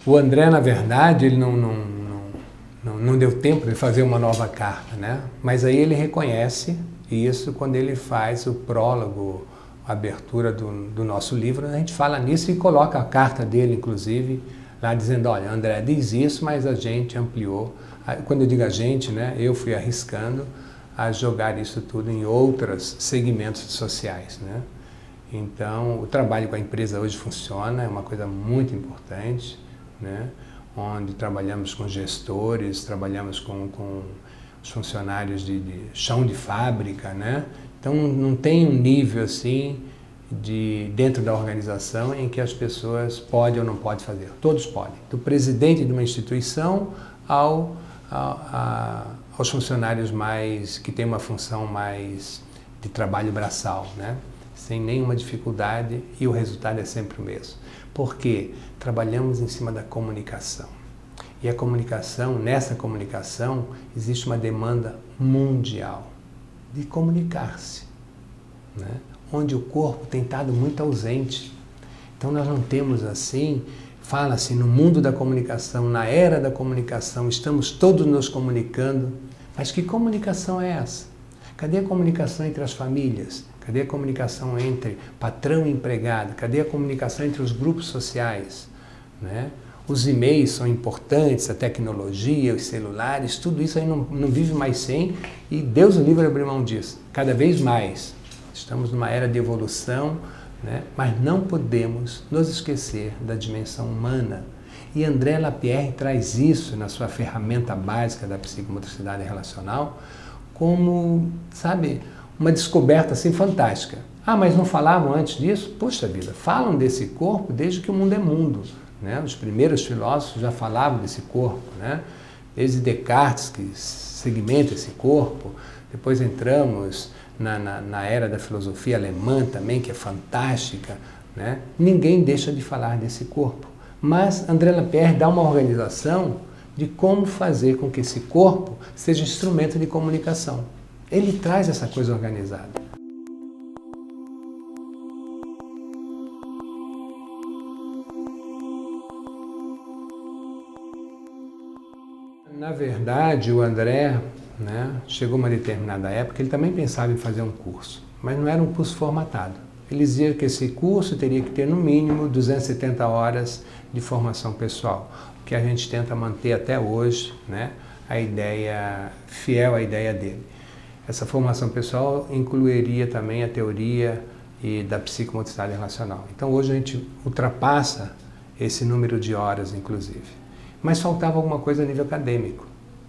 O André, na verdade, ele não deu tempo de fazer uma nova carta, né? Mas aí ele reconhece isso quando ele faz o prólogo, a abertura do nosso livro. A gente fala nisso e coloca a carta dele, inclusive, lá dizendo, olha, André diz isso, mas a gente ampliou. Quando eu digo a gente, né? Eu fui arriscando a jogar isso tudo em outros segmentos sociais, né? Então, o trabalho com a empresa hoje funciona, é uma coisa muito importante, né? Onde trabalhamos com gestores, trabalhamos com os funcionários de chão de fábrica, né? Então, não tem um nível assim dentro da organização em que as pessoas podem ou não podem fazer. Todos podem. Do presidente de uma instituição aos funcionários que têm uma função mais de trabalho braçal, né? Sem nenhuma dificuldade, e o resultado é sempre o mesmo. Porque trabalhamos em cima da comunicação. E a comunicação, nessa comunicação, existe uma demanda mundial de comunicar-se, né? Onde o corpo tem estado muito ausente. Então nós não temos assim, fala-se no mundo da comunicação, na era da comunicação, estamos todos nos comunicando, mas que comunicação é essa? Cadê a comunicação entre as famílias? Cadê a comunicação entre patrão e empregado? Cadê a comunicação entre os grupos sociais? Né? Os e-mails são importantes, a tecnologia, os celulares, tudo isso aí não vive mais sem, e Deus o livre abrir mão disso, cada vez mais. Estamos numa era de evolução, né? Mas não podemos nos esquecer da dimensão humana. E André Lapierre traz isso na sua ferramenta básica da psicomotricidade relacional como, sabe, uma descoberta assim fantástica. Ah, mas não falavam antes disso? Puxa vida, falam desse corpo desde que o mundo é mundo. Né? Os primeiros filósofos já falavam desse corpo, né? Desde Descartes, que segmenta esse corpo. Depois entramos na era da filosofia alemã também, que é fantástica. Né? Ninguém deixa de falar desse corpo. Mas André Lapierre dá uma organização de como fazer com que esse corpo seja instrumento de comunicação. Ele traz essa coisa organizada. Na verdade, o André, né, chegou uma determinada época, ele também pensava em fazer um curso, mas não era um curso formatado. Ele dizia que esse curso teria que ter no mínimo 270 horas de formação pessoal, que a gente tenta manter até hoje, né, a ideia, fiel à ideia dele. Essa formação pessoal incluiria também a teoria da psicomotricidade relacional. Então hoje a gente ultrapassa esse número de horas, inclusive. Mas faltava alguma coisa a nível acadêmico.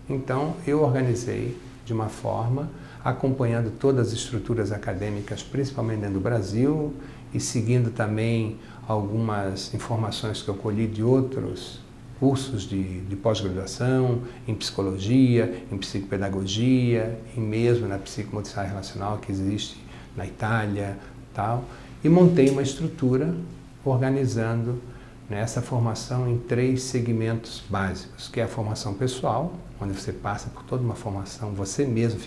Então eu organizei de uma forma, acompanhando todas as estruturas acadêmicas, principalmente dentro do Brasil, e seguindo também algumas informações que eu colhi de outros cursos de pós-graduação, em psicologia, em psicopedagogia, e mesmo na psicomotricidade relacional que existe na Itália, tal, e montei uma estrutura organizando essa formação em 3 segmentos básicos, que é a formação pessoal, onde você passa por toda uma formação, você mesmo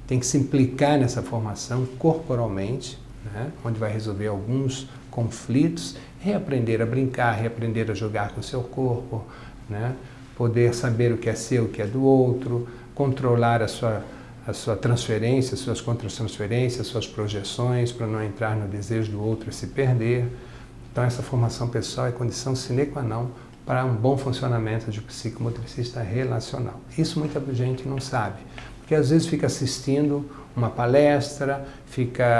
tem que se implicar nessa formação corporalmente, né, onde vai resolver alguns conflitos, reaprender a brincar, reaprender a jogar com o seu corpo, né, poder saber o que é seu, o que é do outro, controlar a sua transferência, as suas contra-transferências, suas projeções, para não entrar no desejo do outro e se perder. Então essa formação pessoal é condição sine qua non para um bom funcionamento de psicomotricista relacional. Isso muita gente não sabe, porque às vezes fica assistindo uma palestra,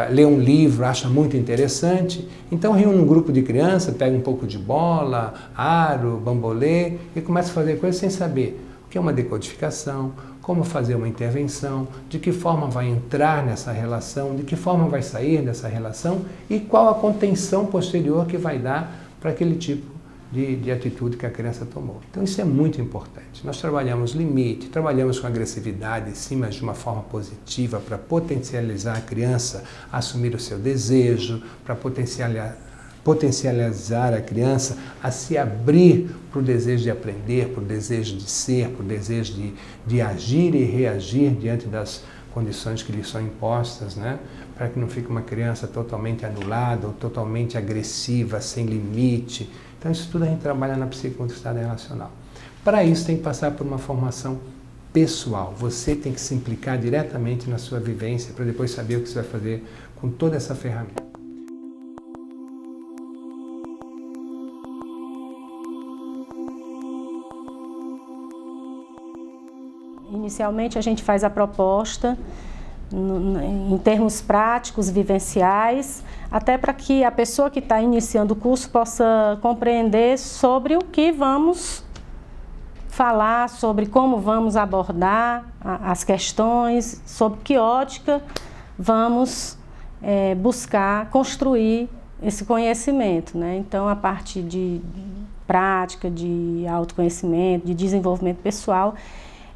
lê um livro, acha muito interessante, então reúne um grupo de crianças, pega um pouco de bola, aro, bambolê e começa a fazer coisas sem saber o que é uma decodificação, como fazer uma intervenção, de que forma vai entrar nessa relação, de que forma vai sair dessa relação e qual a contenção posterior que vai dar para aquele tipo de atitude que a criança tomou. Então isso é muito importante. Nós trabalhamos limite, trabalhamos com agressividade, sim, mas de uma forma positiva, para potencializar a criança a assumir o seu desejo, para potencializar a criança a se abrir para o desejo de aprender, para o desejo de ser, para o desejo de agir e reagir diante das condições que lhe são impostas, né? Para que não fique uma criança totalmente anulada ou totalmente agressiva, sem limite. Então isso tudo a gente trabalha na psicomotricidade relacional. Para isso tem que passar por uma formação pessoal. Você tem que se implicar diretamente na sua vivência para depois saber o que você vai fazer com toda essa ferramenta. Inicialmente a gente faz a proposta em termos práticos, vivenciais, até para que a pessoa que está iniciando o curso possa compreender sobre o que vamos falar, sobre como vamos abordar as questões, sobre que ótica vamos buscar construir esse conhecimento, né? Então, a parte de prática, de autoconhecimento, de desenvolvimento pessoal,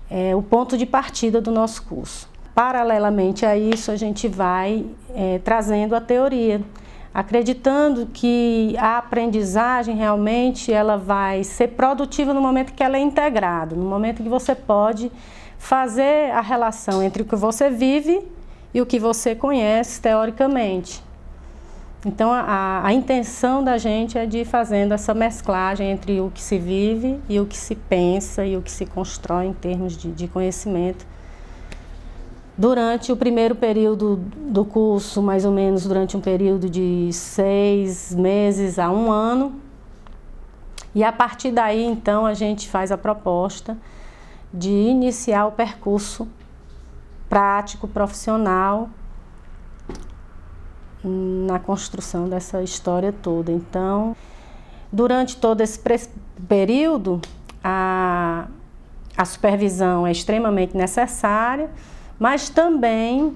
é o ponto de partida do nosso curso. Paralelamente a isso, a gente vai trazendo a teoria, acreditando que a aprendizagem realmente ela vai ser produtiva no momento que ela é integrada, no momento que você pode fazer a relação entre o que você vive e o que você conhece teoricamente. Então, a intenção da gente é de ir fazendo essa mesclagem entre o que se vive e o que se pensa e o que se constrói em termos de conhecimento. Durante o primeiro período do curso, mais ou menos durante um período de 6 meses a 1 ano. E a partir daí, então, a gente faz a proposta de iniciar o percurso prático, profissional, na construção dessa história toda. Então, durante todo esse período, a supervisão é extremamente necessária, mas também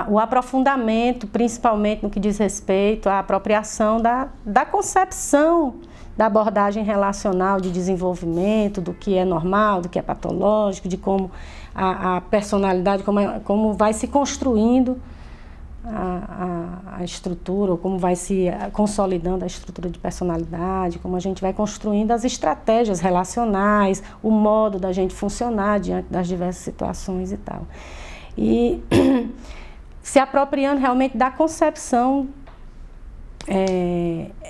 o aprofundamento, principalmente no que diz respeito à apropriação da concepção da abordagem relacional de desenvolvimento, do que é normal, do que é patológico, de como a personalidade, como vai se construindo a estrutura, ou como vai se consolidando a estrutura de personalidade, como a gente vai construindo as estratégias relacionais, o modo da gente funcionar diante das diversas situações e tal. E se apropriando realmente da concepção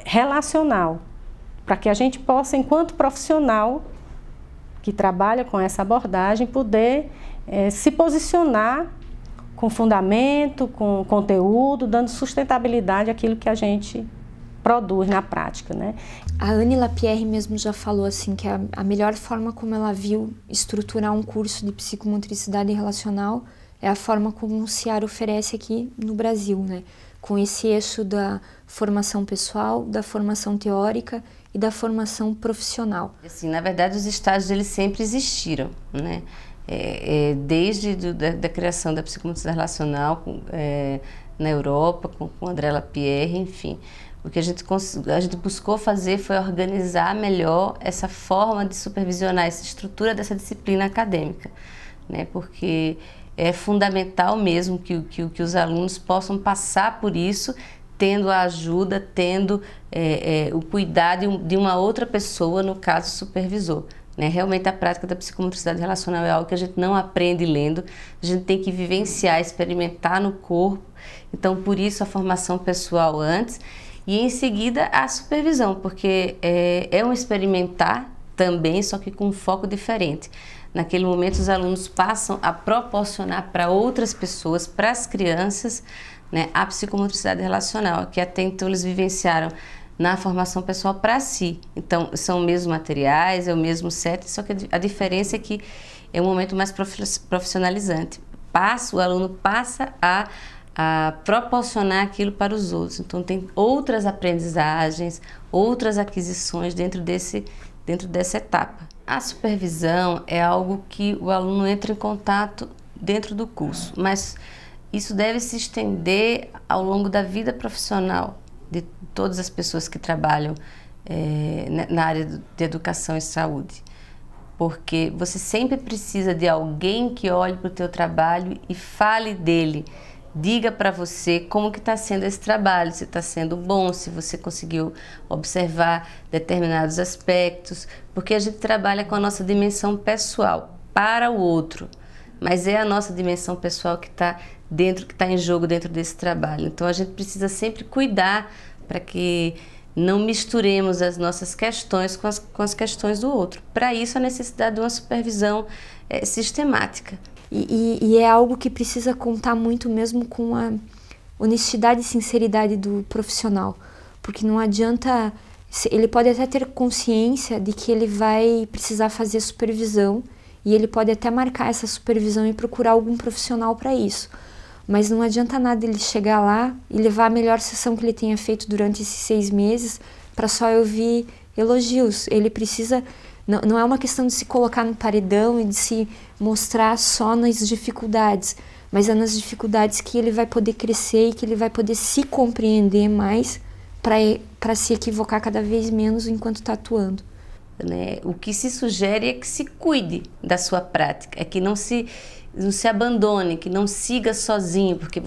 relacional, para que a gente possa, enquanto profissional que trabalha com essa abordagem, poder se posicionar com fundamento, com conteúdo, dando sustentabilidade àquilo que a gente produz na prática, né? A Anne Lapierre mesmo já falou assim que a melhor forma como ela viu estruturar um curso de psicomotricidade relacional é a forma como o CIAR oferece aqui no Brasil, né? Com esse eixo da formação pessoal, da formação teórica e da formação profissional. Assim, na verdade, os estágios eles sempre existiram, né? Desde da criação da psicomotricidade relacional na Europa, com André Lapierre, enfim. O que a gente buscou fazer foi organizar melhor essa forma de supervisionar, essa estrutura dessa disciplina acadêmica, né? Porque é fundamental mesmo que os alunos possam passar por isso, tendo a ajuda, tendo o cuidado de uma outra pessoa, no caso supervisor. Né? Realmente a prática da psicomotricidade relacional é algo que a gente não aprende lendo, a gente tem que vivenciar, experimentar no corpo. Então, por isso a formação pessoal antes e em seguida a supervisão, porque é um experimentar também, só que com um foco diferente. Naquele momento os alunos passam a proporcionar para outras pessoas, para as crianças, né, a psicomotricidade relacional, que até então eles vivenciaram na formação pessoal para si. Então, são os mesmos materiais, é o mesmo set, só que a diferença é que é um momento mais profissionalizante. O aluno passa a proporcionar aquilo para os outros. Então, tem outras aprendizagens, outras aquisições dentro dessa etapa. A supervisão é algo que o aluno entra em contato dentro do curso, mas isso deve se estender ao longo da vida profissional de todas as pessoas que trabalham na área de educação e saúde. Porque você sempre precisa de alguém que olhe para o teu trabalho e fale dele. Diga para você como que está sendo esse trabalho, se está sendo bom, se você conseguiu observar determinados aspectos. Porque a gente trabalha com a nossa dimensão pessoal para o outro. Mas é a nossa dimensão pessoal que está em jogo dentro desse trabalho. Então a gente precisa sempre cuidar para que não misturemos as nossas questões com as questões do outro. Para isso a necessidade de uma supervisão sistemática. E é algo que precisa contar muito mesmo com a honestidade e sinceridade do profissional, porque não adianta, ele pode até ter consciência de que ele vai precisar fazer supervisão e ele pode até marcar essa supervisão e procurar algum profissional para isso. Mas não adianta nada ele chegar lá e levar a melhor sessão que ele tenha feito durante esses 6 meses para só ouvir elogios. Ele precisa, não é uma questão de se colocar no paredão e de se mostrar só nas dificuldades, mas é nas dificuldades que ele vai poder crescer e que ele vai poder se compreender mais para se equivocar cada vez menos enquanto está atuando. Né? O que se sugere é que se cuide da sua prática, é que não se abandone, que não siga sozinho, porque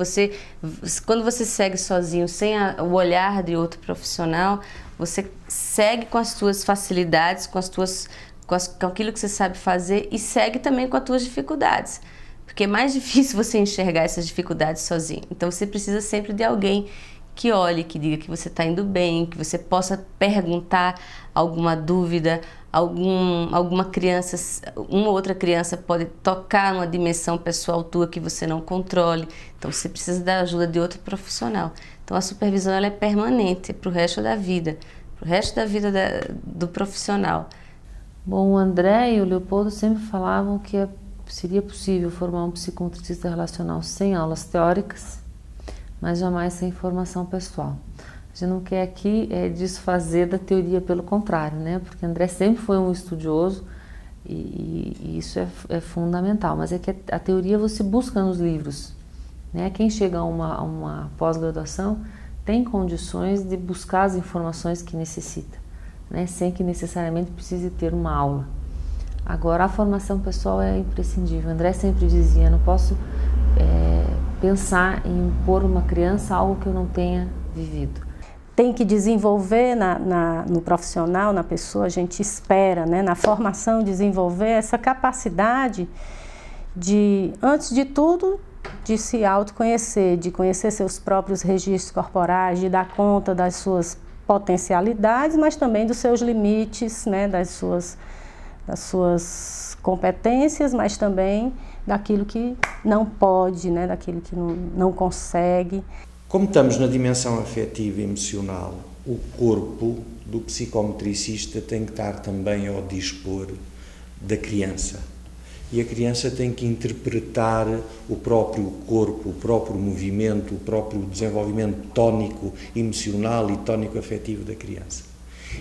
quando você segue sozinho, sem o olhar de outro profissional, você segue com as suas facilidades, com aquilo que você sabe fazer e segue também com as suas dificuldades, porque é mais difícil você enxergar essas dificuldades sozinho. Então você precisa sempre de alguém que olhe, que diga que você está indo bem, que você possa perguntar alguma dúvida, alguma criança, uma outra criança pode tocar numa dimensão pessoal tua que você não controle, então você precisa da ajuda de outro profissional. Então a supervisão ela é permanente para o resto da vida, do profissional. Bom, o André e o Leopoldo sempre falavam que seria possível formar um psicomotricista relacional sem aulas teóricas, mas jamais sem formação pessoal. A gente não quer aqui desfazer da teoria, pelo contrário, né? Porque André sempre foi um estudioso e isso é fundamental, mas é que a teoria você busca nos livros, né? Quem chega a uma pós-graduação tem condições de buscar as informações que necessita, né? Sem que necessariamente precise ter uma aula. Agora, a formação pessoal é imprescindível. André sempre dizia, não posso pensar em impor uma criança algo que eu não tenha vivido. Tem que desenvolver no profissional, na pessoa, a gente espera, né, na formação, desenvolver essa capacidade de, antes de tudo, de se autoconhecer, de conhecer seus próprios registros corporais, de dar conta das suas potencialidades, mas também dos seus limites, né, das suas competências, mas também daquilo que não pode, né, daquilo que não consegue. Como estamos na dimensão afetiva e emocional, o corpo do psicometricista tem que estar também ao dispor da criança. E a criança tem que interpretar o próprio corpo, o próprio movimento, o próprio desenvolvimento tónico emocional e tónico afetivo da criança.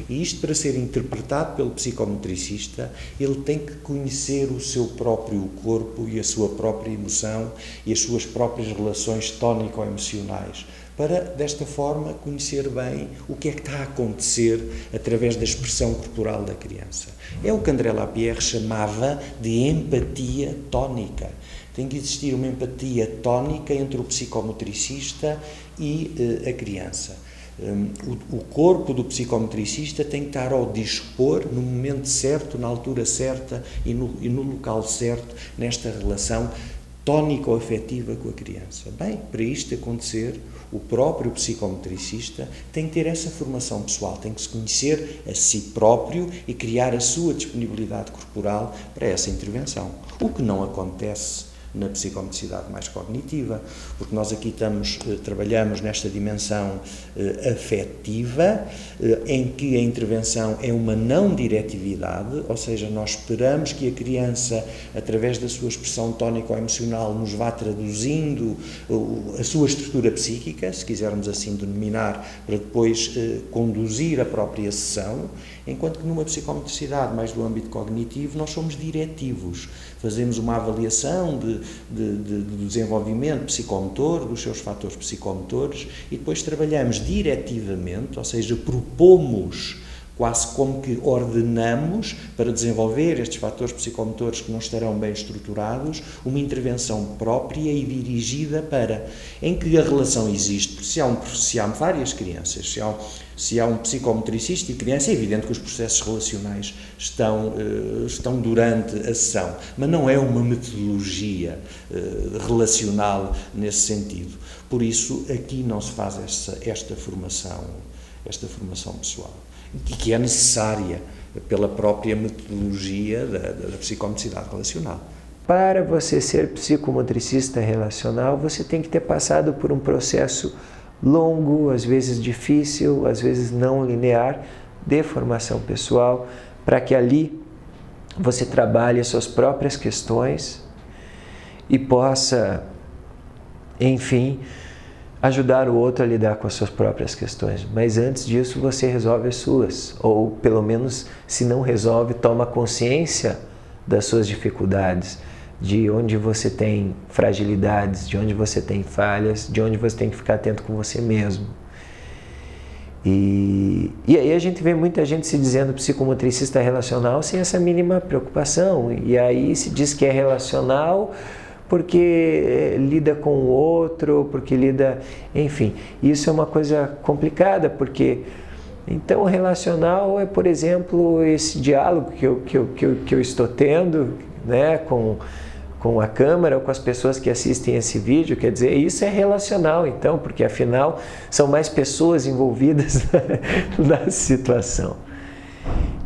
E isto, para ser interpretado pelo psicometricista, ele tem que conhecer o seu próprio corpo e a sua própria emoção e as suas próprias relações tónico-emocionais, para, desta forma, conhecer bem o que é que está a acontecer através da expressão corporal da criança. É o que André Lapierre chamava de empatia tónica. Tem que existir uma empatia tónica entre o psicometricista e a criança. O corpo do psicometricista tem que estar ao dispor, no momento certo, na altura certa e no local certo, nesta relação tónico-afetiva com a criança. Bem, para isto acontecer, o próprio psicometricista tem que ter essa formação pessoal, tem que se conhecer a si próprio e criar a sua disponibilidade corporal para essa intervenção. O que não acontece na psicomotricidade mais cognitiva, porque nós aqui trabalhamos nesta dimensão afetiva, em que a intervenção é uma não diretividade, ou seja, nós esperamos que a criança, através da sua expressão tónico-emocional, nos vá traduzindo a sua estrutura psíquica, se quisermos assim denominar, para depois conduzir a própria sessão, enquanto que numa psicomotricidade mais do âmbito cognitivo nós somos diretivos, fazemos uma avaliação do desenvolvimento psicomotor, dos seus fatores psicomotores, e depois trabalhamos diretivamente, ou seja, propomos, quase como que ordenamos, para desenvolver estes fatores psicomotores que não estarão bem estruturados, uma intervenção própria e dirigida em que a relação existe, porque se há várias crianças, se há um psicometricista e criança, é evidente que os processos relacionais estão durante a sessão, mas não é uma metodologia relacional nesse sentido. Por isso, aqui não se faz esta formação pessoal, e que é necessária pela própria metodologia da psicomotricidade relacional. Para você ser psicomotricista relacional, você tem que ter passado por um processo longo, às vezes difícil, às vezes não linear, de formação pessoal, para que ali você trabalhe as suas próprias questões e possa, enfim, ajudar o outro a lidar com as suas próprias questões. Mas antes disso, você resolve as suas, ou pelo menos, se não resolve, toma consciência das suas dificuldades, de onde você tem fragilidades, de onde você tem falhas, de onde você tem que ficar atento com você mesmo. E aí a gente vê muita gente se dizendo psicomotricista relacional sem essa mínima preocupação. E aí se diz que é relacional porque lida com o outro, porque lida... Enfim, isso é uma coisa complicada, porque... Então, relacional é, por exemplo, esse diálogo que eu estou tendo, né, com com a câmera ou com as pessoas que assistem esse vídeo, quer dizer, isso é relacional então, porque afinal são mais pessoas envolvidas na situação.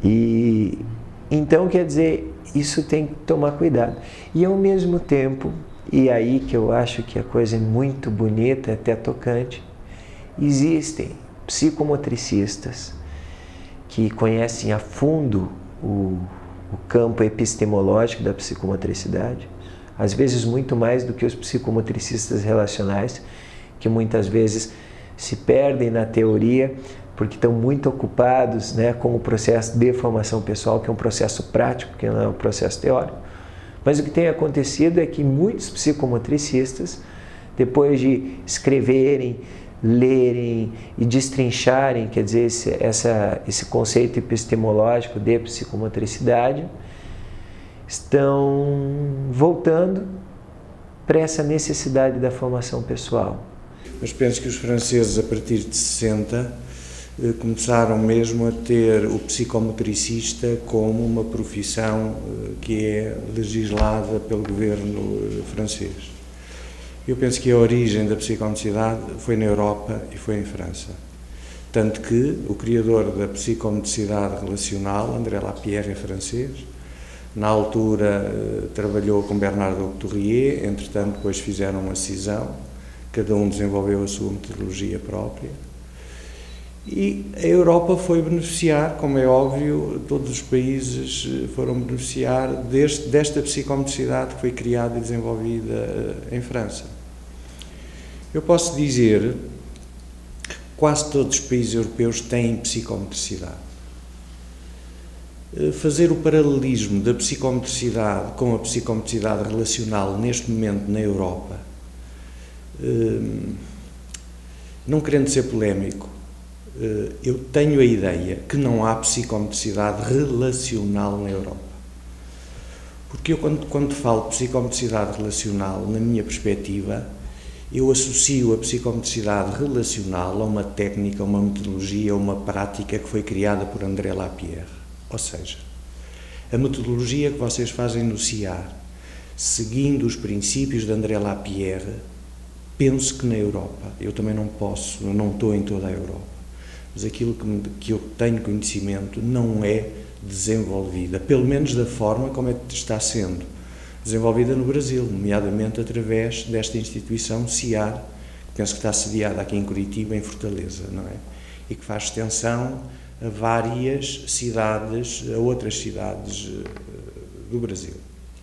E então, quer dizer, isso tem que tomar cuidado. E ao mesmo tempo, e aí que eu acho que a coisa é muito bonita, até tocante, existem psicomotricistas que conhecem a fundo o campo epistemológico da psicomotricidade, às vezes muito mais do que os psicomotricistas relacionais, que muitas vezes se perdem na teoria porque estão muito ocupados, né, com o processo de formação pessoal, que é um processo prático, que não é um processo teórico. Mas o que tem acontecido é que muitos psicomotricistas, depois de escreverem, lerem e destrincharem, quer dizer, esse conceito epistemológico de psicomotricidade, estão voltando para essa necessidade da formação pessoal. Mas penso que os franceses, a partir de 60, começaram mesmo a ter o psicomotricista como uma profissão que é legislada pelo governo francês. Eu penso que a origem da psicomotricidade foi na Europa e foi em França. Tanto que o criador da psicomotricidade relacional, André Lapierre, é francês. Na altura trabalhou com Bernard Octurier, entretanto depois fizeram uma cisão, cada um desenvolveu a sua metodologia própria. E a Europa foi beneficiar, como é óbvio, todos os países foram beneficiar desta psicomotricidade que foi criada e desenvolvida em França. Eu posso dizer que quase todos os países europeus têm psicomotricidade. Fazer o paralelismo da psicomotricidade com a psicomotricidade relacional neste momento na Europa, não querendo ser polémico, eu tenho a ideia que não há psicomotricidade relacional na Europa. Porque eu, quando falo de psicomotricidade relacional, na minha perspectiva, eu associo a psicomotricidade relacional a uma técnica, a uma metodologia, a uma prática que foi criada por André Lapierre. Ou seja, a metodologia que vocês fazem no CIAR, seguindo os princípios de André Lapierre, penso que na Europa, eu também não estou em toda a Europa, mas aquilo que eu tenho conhecimento não é desenvolvida, pelo menos da forma como está sendo desenvolvida no Brasil, nomeadamente através desta instituição CIAR, que penso que está sediada aqui em Curitiba, em Fortaleza, não é? E que faz extensão a várias cidades, a outras cidades do Brasil.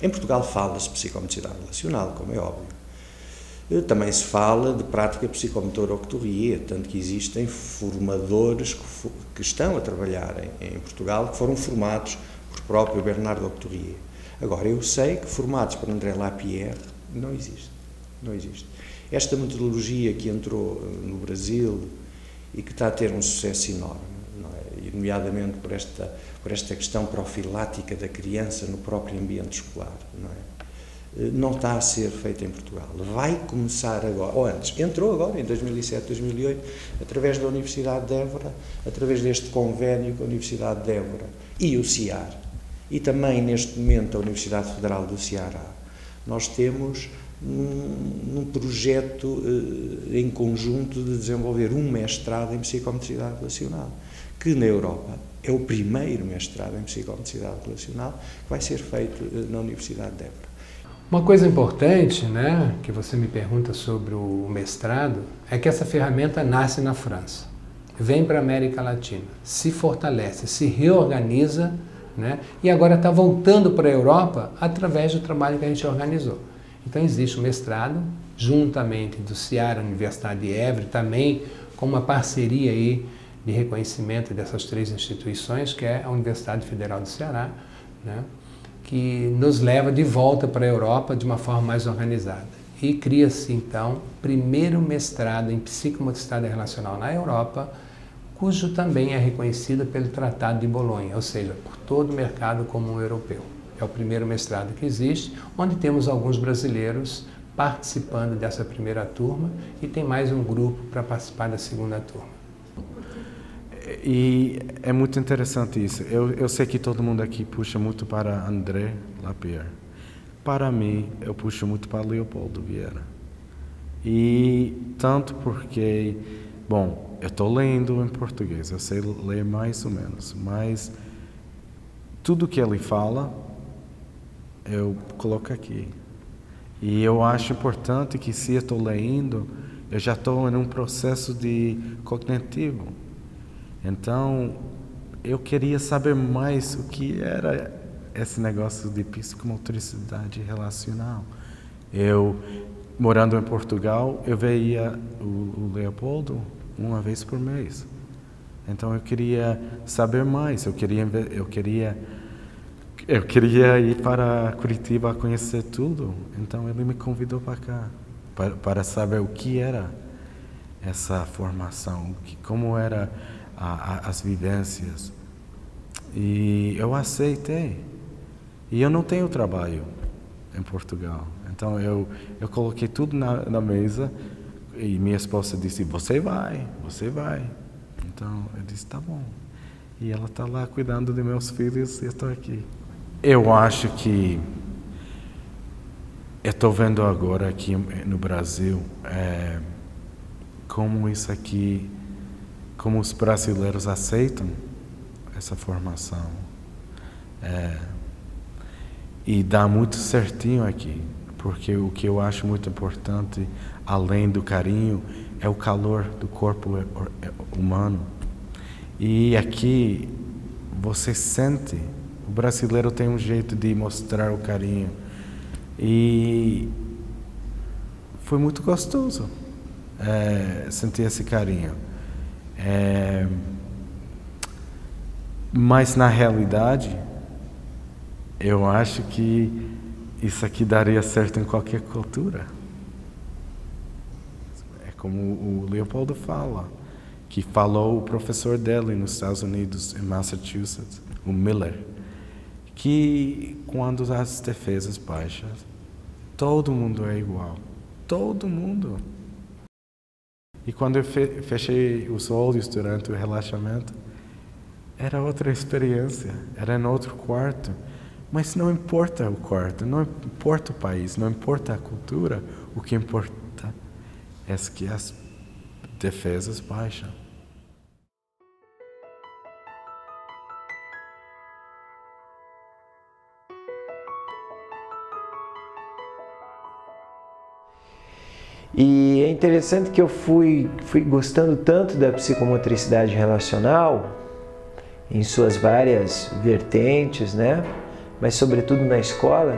Em Portugal fala-se de psicomotricidade relacional, como é óbvio. Também se fala de prática psicomotora Octurier, tanto que existem formadores que estão a trabalhar em Portugal, que foram formados por próprio Bernard Octurier. Agora, eu sei que formados por André Lapierre não existe. Não existe. Esta metodologia que entrou no Brasil e que está a ter um sucesso enorme, não é? E nomeadamente por esta questão profilática da criança no próprio ambiente escolar, não é? Não está a ser feita em Portugal. Vai começar agora, ou antes, entrou agora em 2007, 2008, através da Universidade de Évora, através deste convênio com a Universidade de Évora e o CIAR, e também neste momento a Universidade Federal do Ceará. Nós temos um projeto em conjunto de desenvolver um mestrado em psicomotricidade relacional, que na Europa é o primeiro mestrado em psicomotricidade relacional que vai ser feito na Universidade de Évora. Uma coisa importante, né, que você me pergunta sobre o mestrado, é que essa ferramenta nasce na França, vem para a América Latina, se fortalece, se reorganiza, né, e agora está voltando para a Europa através do trabalho que a gente organizou. Então existe o mestrado, juntamente do CIAR, Universidade de Évora, também com uma parceria aí de reconhecimento dessas três instituições, que é a Universidade Federal do Ceará, né, que nos leva de volta para a Europa de uma forma mais organizada. E cria-se, então, o primeiro mestrado em psicomotricidade relacional na Europa, cujo também é reconhecido pelo Tratado de Bolonha, ou seja, por todo o mercado comum europeu. É o primeiro mestrado que existe, onde temos alguns brasileiros participando dessa primeira turma e tem mais um grupo para participar da segunda turma. E é muito interessante isso. Eu sei que todo mundo aqui puxa muito para André Lapierre, para mim, eu puxo muito para Leopoldo Vieira. E tanto porque, bom, eu estou lendo em português, eu sei ler mais ou menos, mas tudo que ele fala, eu coloco aqui. E eu acho importante que se eu estou lendo, eu já estou em um processo de cognitivo. Então, eu queria saber mais o que era esse negócio de psicomotricidade relacional. Eu, morando em Portugal, eu veia o Leopoldo uma vez por mês. Então eu queria saber mais, eu queria ir para Curitiba conhecer tudo. Então ele me convidou para cá, para saber o que era essa formação, como era as vivências. E eu aceitei. E eu não tenho trabalho em Portugal. Então eu coloquei tudo na mesa e minha esposa disse, você vai. Então eu disse, tá bom. E ela está lá cuidando de meus filhos e eu estou aqui. Eu acho que eu estou vendo agora aqui no Brasil como isso aqui, como os brasileiros aceitam essa formação. E dá muito certinho aqui, porque o que eu acho muito importante, além do carinho, é o calor do corpo humano. E aqui você sente, o brasileiro tem um jeito de mostrar o carinho. E foi muito gostoso sentir esse carinho. Mas na realidade, eu acho que isso aqui daria certo em qualquer cultura. É como o Leopoldo fala, que falou o professor dele nos Estados Unidos, em Massachusetts, o Miller, que quando as defesas baixas, todo mundo é igual. Todo mundo. E quando eu fechei os olhos durante o relaxamento, era outra experiência, era em outro quarto. Mas não importa o quarto, não importa o país, não importa a cultura, o que importa é que as defesas baixam. E é interessante que eu fui gostando tanto da psicomotricidade relacional, em suas várias vertentes, né? Mas sobretudo na escola,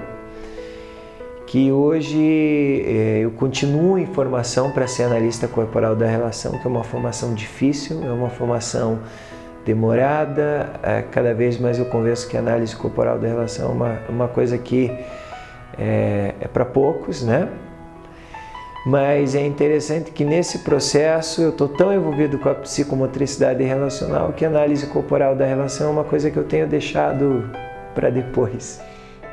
que hoje eu continuo em formação para ser analista corporal da relação, que é uma formação difícil, é uma formação demorada. Cada vez mais eu convenço que a análise corporal da relação é uma coisa que é para poucos, né? Mas é interessante que nesse processo eu estou tão envolvido com a psicomotricidade relacional que a análise corporal da relação é uma coisa que eu tenho deixado para depois.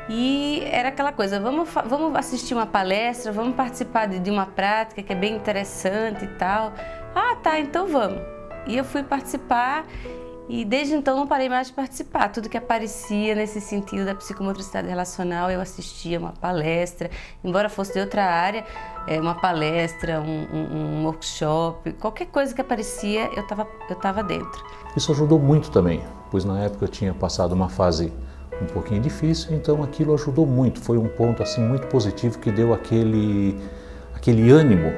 E era aquela coisa, vamos assistir uma palestra, vamos participar de uma prática que é bem interessante e tal. Ah, tá, então vamos. E eu fui participar e desde então não parei mais de participar. Tudo que aparecia nesse sentido da psicomotricidade relacional, eu assistia uma palestra, embora fosse de outra área, uma palestra, um workshop, qualquer coisa que aparecia, eu tava dentro. Isso ajudou muito também, pois na época eu tinha passado uma fase um pouquinho difícil, então aquilo ajudou muito. Foi um ponto assim muito positivo que deu aquele ânimo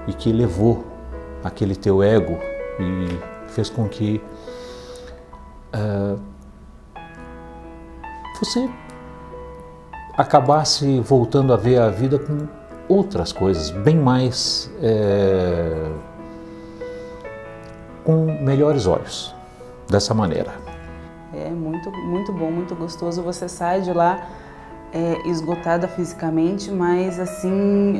e que elevou aquele teu ego e fez com que você acabasse voltando a ver a vida com outras coisas, bem mais com melhores olhos, dessa maneira. É muito bom, muito gostoso. Você sai de lá esgotada fisicamente, mas assim,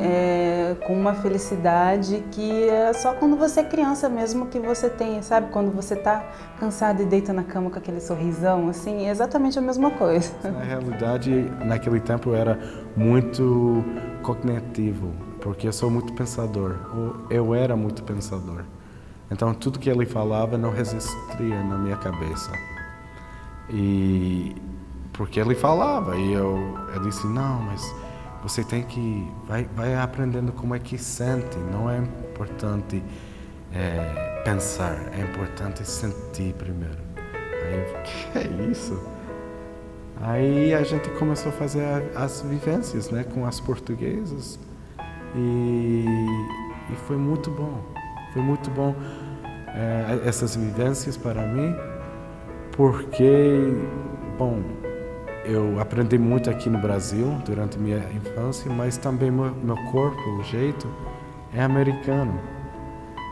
com uma felicidade que é só quando você é criança mesmo que você tem, sabe? Quando você tá cansado e deita na cama com aquele sorrisão, assim, é exatamente a mesma coisa. Na realidade, naquele tempo eu era muito cognitivo, porque eu sou muito pensador, eu era muito pensador. Então tudo que ele falava não resistia na minha cabeça. E porque ele falava e eu disse, não, mas você tem que, vai aprendendo como é que sente, não é importante pensar, é importante sentir primeiro. Aí eu, que é isso? Aí a gente começou a fazer as vivências, né, com as portuguesas e foi muito bom. Foi muito bom essas vivências para mim, porque, bom, eu aprendi muito aqui no Brasil durante minha infância, mas também meu corpo, o jeito, é americano.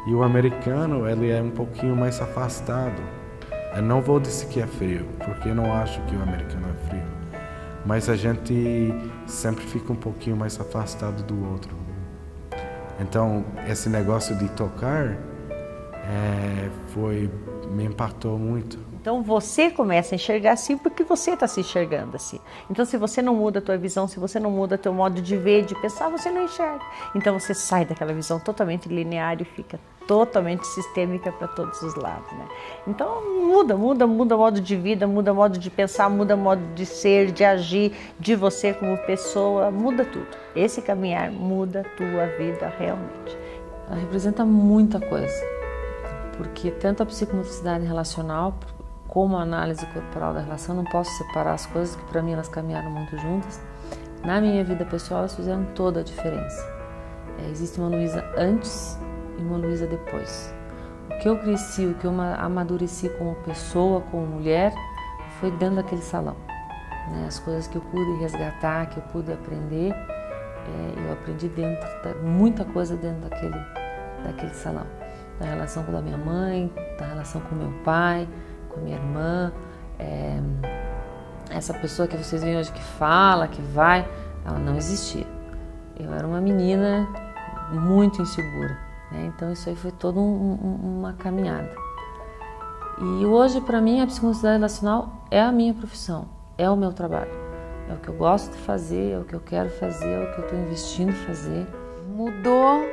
E o americano, ele é um pouquinho mais afastado. Eu não vou dizer que é frio, porque eu não acho que o americano é frio. Mas a gente sempre fica um pouquinho mais afastado do outro. Então, esse negócio de tocar me impactou muito. Então você começa a enxergar assim porque você está se enxergando assim. Então se você não muda a tua visão, se você não muda o teu modo de ver, de pensar, você não enxerga. Então você sai daquela visão totalmente linear e fica totalmente sistêmica para todos os lados, né? Então muda o modo de vida, muda o modo de pensar, muda o modo de ser, de agir, de você como pessoa, muda tudo. Esse caminhar muda a tua vida realmente. Ela representa muita coisa, porque tanto a psicomotricidade relacional como a análise corporal da relação, não posso separar as coisas, que para mim elas caminharam muito juntas. Na minha vida pessoal, elas fizeram toda a diferença. Existe uma Luísa antes e uma Luísa depois. O que eu cresci, o que eu amadureci como pessoa, como mulher, foi dentro daquele salão. As coisas que eu pude resgatar, que eu pude aprender, eu aprendi muita coisa dentro daquele salão. Da relação com a minha mãe, da relação com meu pai, com a minha irmã, essa pessoa que vocês veem hoje que fala, que vai, ela não existia. Eu era uma menina muito insegura, né? Então isso aí foi toda uma caminhada. E hoje para mim a psicomotricidade relacional é a minha profissão, é o meu trabalho, é o que eu gosto de fazer, é o que eu quero fazer, é o que eu estou investindo em fazer. Mudou.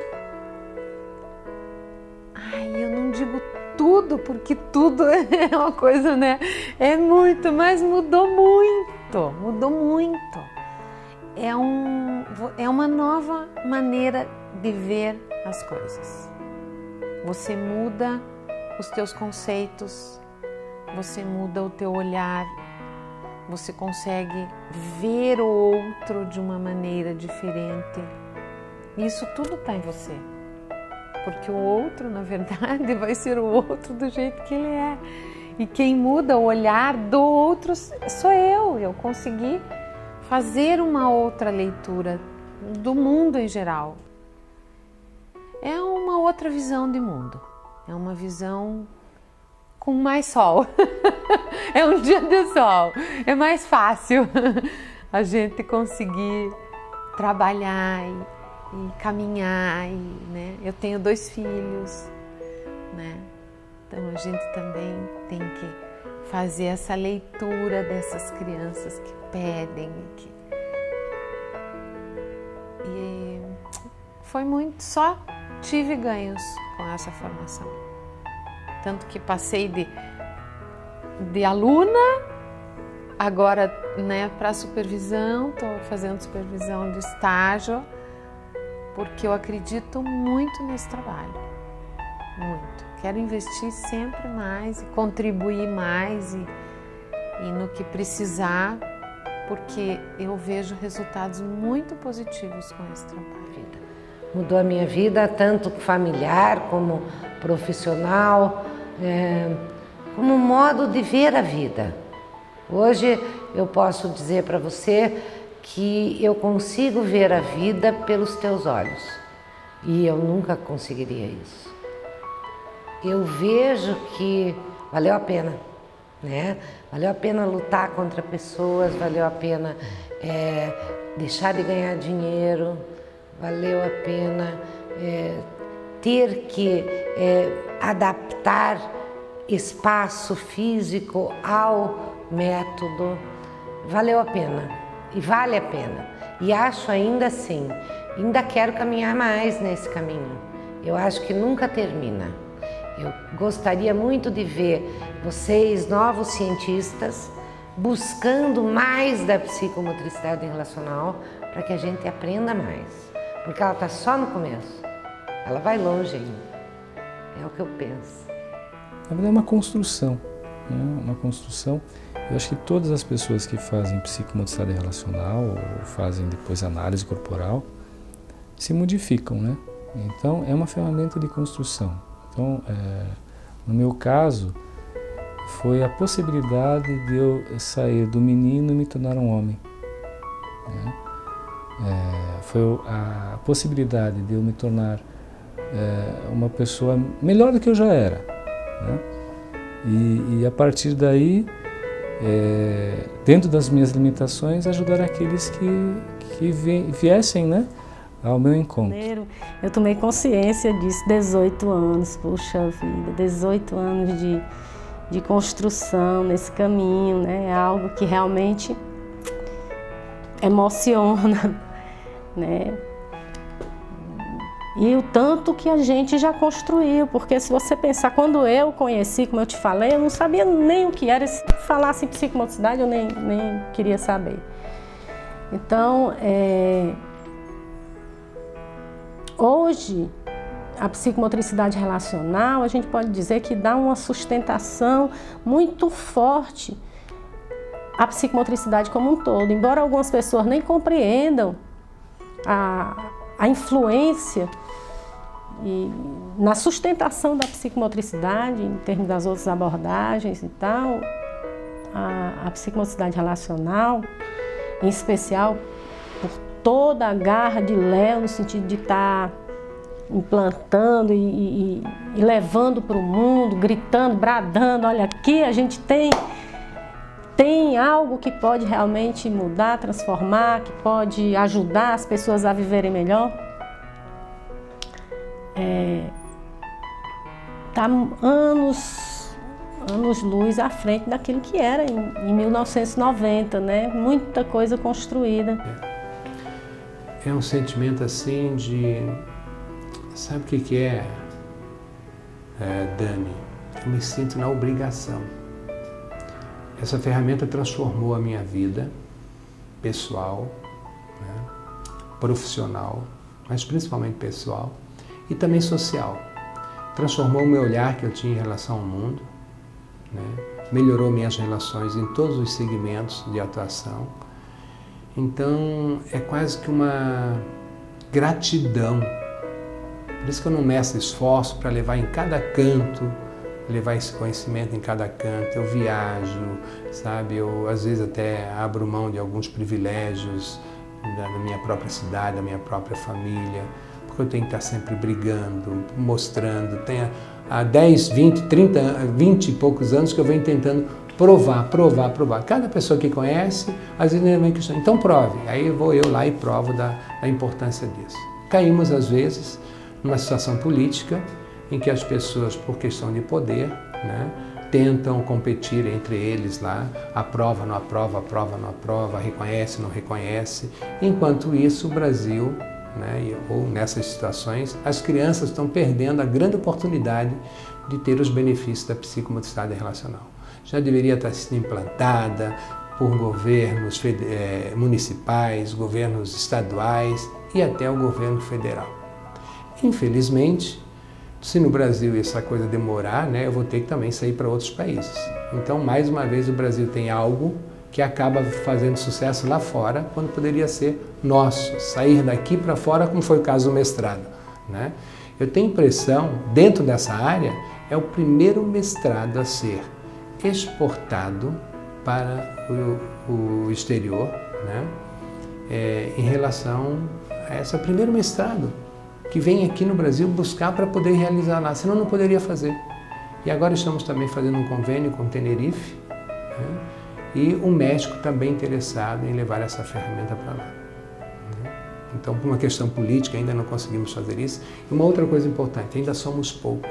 Eu não digo tudo, porque tudo é uma coisa, né? É muito, mas mudou muito, mudou muito. É uma nova maneira de ver as coisas. Você muda os teus conceitos, você muda o teu olhar, você consegue ver o outro de uma maneira diferente. Isso tudo está em você. Porque o outro, na verdade, vai ser o outro do jeito que ele é. E quem muda o olhar do outro sou eu. Eu consegui fazer uma outra leitura do mundo em geral. É uma outra visão de mundo. É uma visão com mais sol. É um dia de sol. É mais fácil a gente conseguir trabalhar e caminhar, né? Eu tenho 2 filhos, né? Então a gente também tem que fazer essa leitura dessas crianças que pedem e foi muito, só tive ganhos com essa formação, tanto que passei de aluna agora, né, para supervisão, estou fazendo supervisão de estágio, porque eu acredito muito nesse trabalho, muito. Quero investir sempre mais e contribuir mais e no que precisar, porque eu vejo resultados muito positivos com esse trabalho. Mudou a minha vida, tanto familiar como profissional, como modo de ver a vida. Hoje eu posso dizer para você que eu consigo ver a vida pelos teus olhos e eu nunca conseguiria isso. Eu vejo que valeu a pena, né? Valeu a pena lutar contra pessoas, valeu a pena deixar de ganhar dinheiro, valeu a pena ter que adaptar espaço físico ao método, valeu a pena. E vale a pena. E acho ainda assim, ainda quero caminhar mais nesse caminho. Eu acho que nunca termina. Eu gostaria muito de ver vocês, novos cientistas, buscando mais da psicomotricidade relacional para que a gente aprenda mais. Porque ela está só no começo. Ela vai longe ainda. É o que eu penso. Na verdade é uma construção, né? Uma construção. Eu acho que todas as pessoas que fazem psicomotricidade relacional ou fazem depois análise corporal se modificam, né? Então é uma ferramenta de construção. Então, no meu caso, foi a possibilidade de eu sair do menino e me tornar um homem, né? Foi a possibilidade de eu me tornar uma pessoa melhor do que eu já era, né? E a partir daí, dentro das minhas limitações, ajudar aqueles que viessem, né, ao meu encontro. Eu tomei consciência disso, 18 anos, puxa vida, 18 anos de construção nesse caminho, né? É algo que realmente emociona, né? E o tanto que a gente já construiu, porque se você pensar, quando eu conheci, como eu te falei, eu não sabia nem o que era. Se falasse em psicomotricidade, eu nem queria saber. Então, hoje, a psicomotricidade relacional, a gente pode dizer que dá uma sustentação muito forte à psicomotricidade como um todo. Embora algumas pessoas nem compreendam a influência na sustentação da psicomotricidade, em termos das outras abordagens e tal, a psicomotricidade relacional, em especial por toda a garra de Léo, no sentido de estar implantando e levando para o mundo, gritando, bradando, olha aqui, a gente tem algo que pode realmente mudar, transformar, que pode ajudar as pessoas a viverem melhor. Está anos-luz à frente daquilo que era em 1990, né? Muita coisa construída. É um sentimento assim de... Sabe o que é, Dani? Eu me sinto na obrigação. Essa ferramenta transformou a minha vida pessoal, né, profissional, mas principalmente pessoal e também social. Transformou o meu olhar que eu tinha em relação ao mundo, né, melhorou minhas relações em todos os segmentos de atuação. Então é quase que uma gratidão. Por isso que eu não meço esforço para levar em cada canto, levar esse conhecimento em cada canto. Eu viajo, sabe? Eu às vezes até abro mão de alguns privilégios da minha própria cidade, da minha própria família, porque eu tenho que estar sempre brigando, mostrando. Tem há 10, 20, 30, 20 e poucos anos que eu venho tentando provar. Cada pessoa que conhece, às vezes vem questionar, então prove. Aí vou eu lá e provo da importância disso. Caímos às vezes numa situação política em que as pessoas, por questão de poder, né, tentam competir entre eles lá, aprova, não aprova, aprova, não aprova, reconhece, não reconhece. Enquanto isso, o Brasil, né, ou nessas situações, as crianças estão perdendo a grande oportunidade de ter os benefícios da psicomotricidade relacional. Já deveria estar sendo implantada por governos municipais, governos estaduais e até o governo federal. Infelizmente, se no Brasil essa coisa demorar, né, eu vou ter que também sair para outros países. Então, mais uma vez, o Brasil tem algo que acaba fazendo sucesso lá fora, quando poderia ser nosso, sair daqui para fora, como foi o caso do mestrado, né? Eu tenho impressão, dentro dessa área, é o primeiro mestrado a ser exportado para o exterior, né, em relação a esse primeiro mestrado que vem aqui no Brasil buscar para poder realizar lá, senão não poderia fazer. E agora estamos também fazendo um convênio com o Tenerife, né, e o México também interessado em levar essa ferramenta para lá. Né. Então, por uma questão política, ainda não conseguimos fazer isso. E uma outra coisa importante, ainda somos pouco.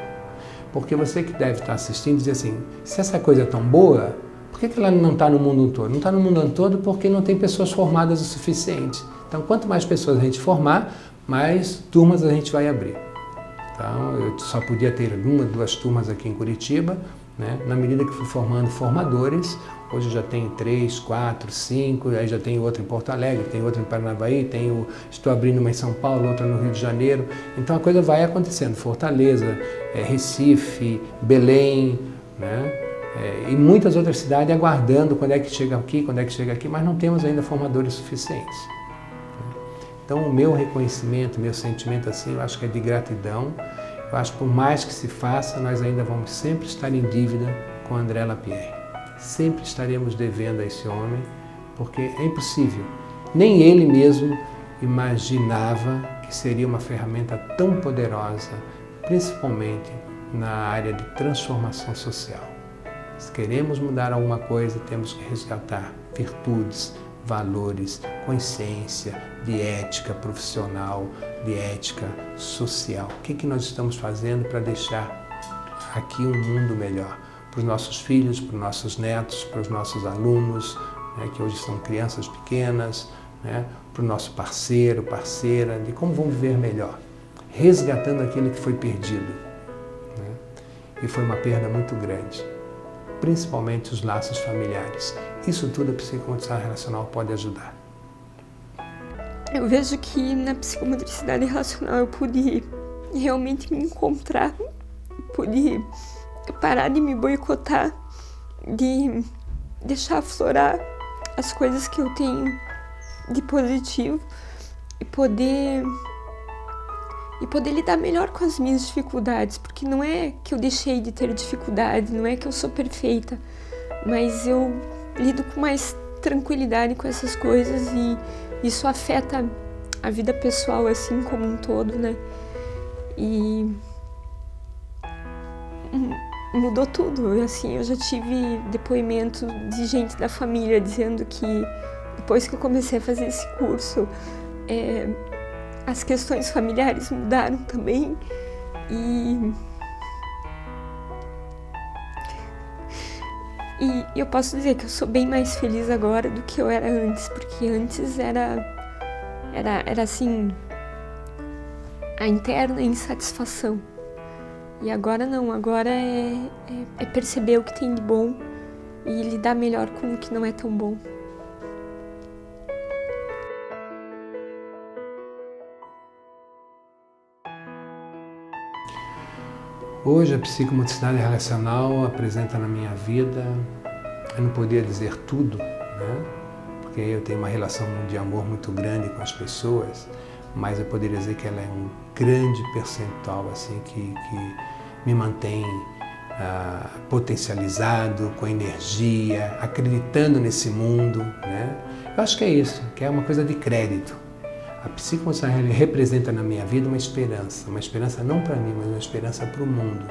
Porque você que deve estar assistindo diz assim, se essa coisa é tão boa, por que ela não está no mundo todo? Não está no mundo todo porque não tem pessoas formadas o suficiente. Então, quanto mais pessoas a gente formar, mais turmas a gente vai abrir. Então, eu só podia ter 1, 2 turmas aqui em Curitiba, né? Na medida que fui formando formadores, hoje eu já tenho 3, 4, 5, aí já tenho outro em Porto Alegre, tenho outro em Paranavaí, estou abrindo uma em São Paulo, outra no Rio de Janeiro. Então a coisa vai acontecendo. Fortaleza, Recife, Belém, né? E muitas outras cidades aguardando quando é que chega aqui, mas não temos ainda formadores suficientes. Então o meu reconhecimento, meu sentimento assim, eu acho que é de gratidão. Eu acho que por mais que se faça, nós ainda vamos sempre estar em dívida com André Lapierre. Sempre estaremos devendo a esse homem, porque é impossível. Nem ele mesmo imaginava que seria uma ferramenta tão poderosa, principalmente na área de transformação social. Se queremos mudar alguma coisa, temos que resgatar virtudes, valores, consciência, de ética profissional, de ética social. O que nós estamos fazendo para deixar aqui um mundo melhor? Para os nossos filhos, para os nossos netos, para os nossos alunos, né, que hoje são crianças pequenas, né, para o nosso parceiro, parceira, de como vão viver melhor, resgatando aquilo que foi perdido. Né? E foi uma perda muito grande, principalmente os laços familiares. Isso tudo a psicomotricidade relacional pode ajudar. Eu vejo que na psicomotricidade relacional eu pude realmente me encontrar, pude parar de me boicotar, de deixar aflorar as coisas que eu tenho de positivo e poder lidar melhor com as minhas dificuldades, porque não é que eu deixei de ter dificuldade, não é que eu sou perfeita, mas eu lido com mais tranquilidade com essas coisas e isso afeta a vida pessoal assim como um todo, né? E mudou tudo. Assim, eu já tive depoimento de gente da família dizendo que depois que eu comecei a fazer esse curso, as questões familiares mudaram também e eu posso dizer que eu sou bem mais feliz agora do que eu era antes, porque antes era assim, a interna insatisfação. E agora não, agora é perceber o que tem de bom e lidar melhor com o que não é tão bom. Hoje a psicomotricidade relacional apresenta na minha vida, eu não podia dizer tudo, né? Porque eu tenho uma relação de amor muito grande com as pessoas, mas eu poderia dizer que ela é um grande percentual assim, que me mantém potencializado, com energia, acreditando nesse mundo, né? Eu acho que é isso, que é uma coisa de crédito. A psicomotricidade representa na minha vida uma esperança não para mim, mas uma esperança para o mundo.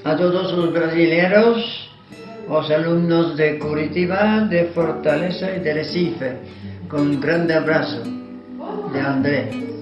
A todos los brasileños, los alumnos de Curitiba, de Fortaleza y de Recife, con un grande abrazo de André.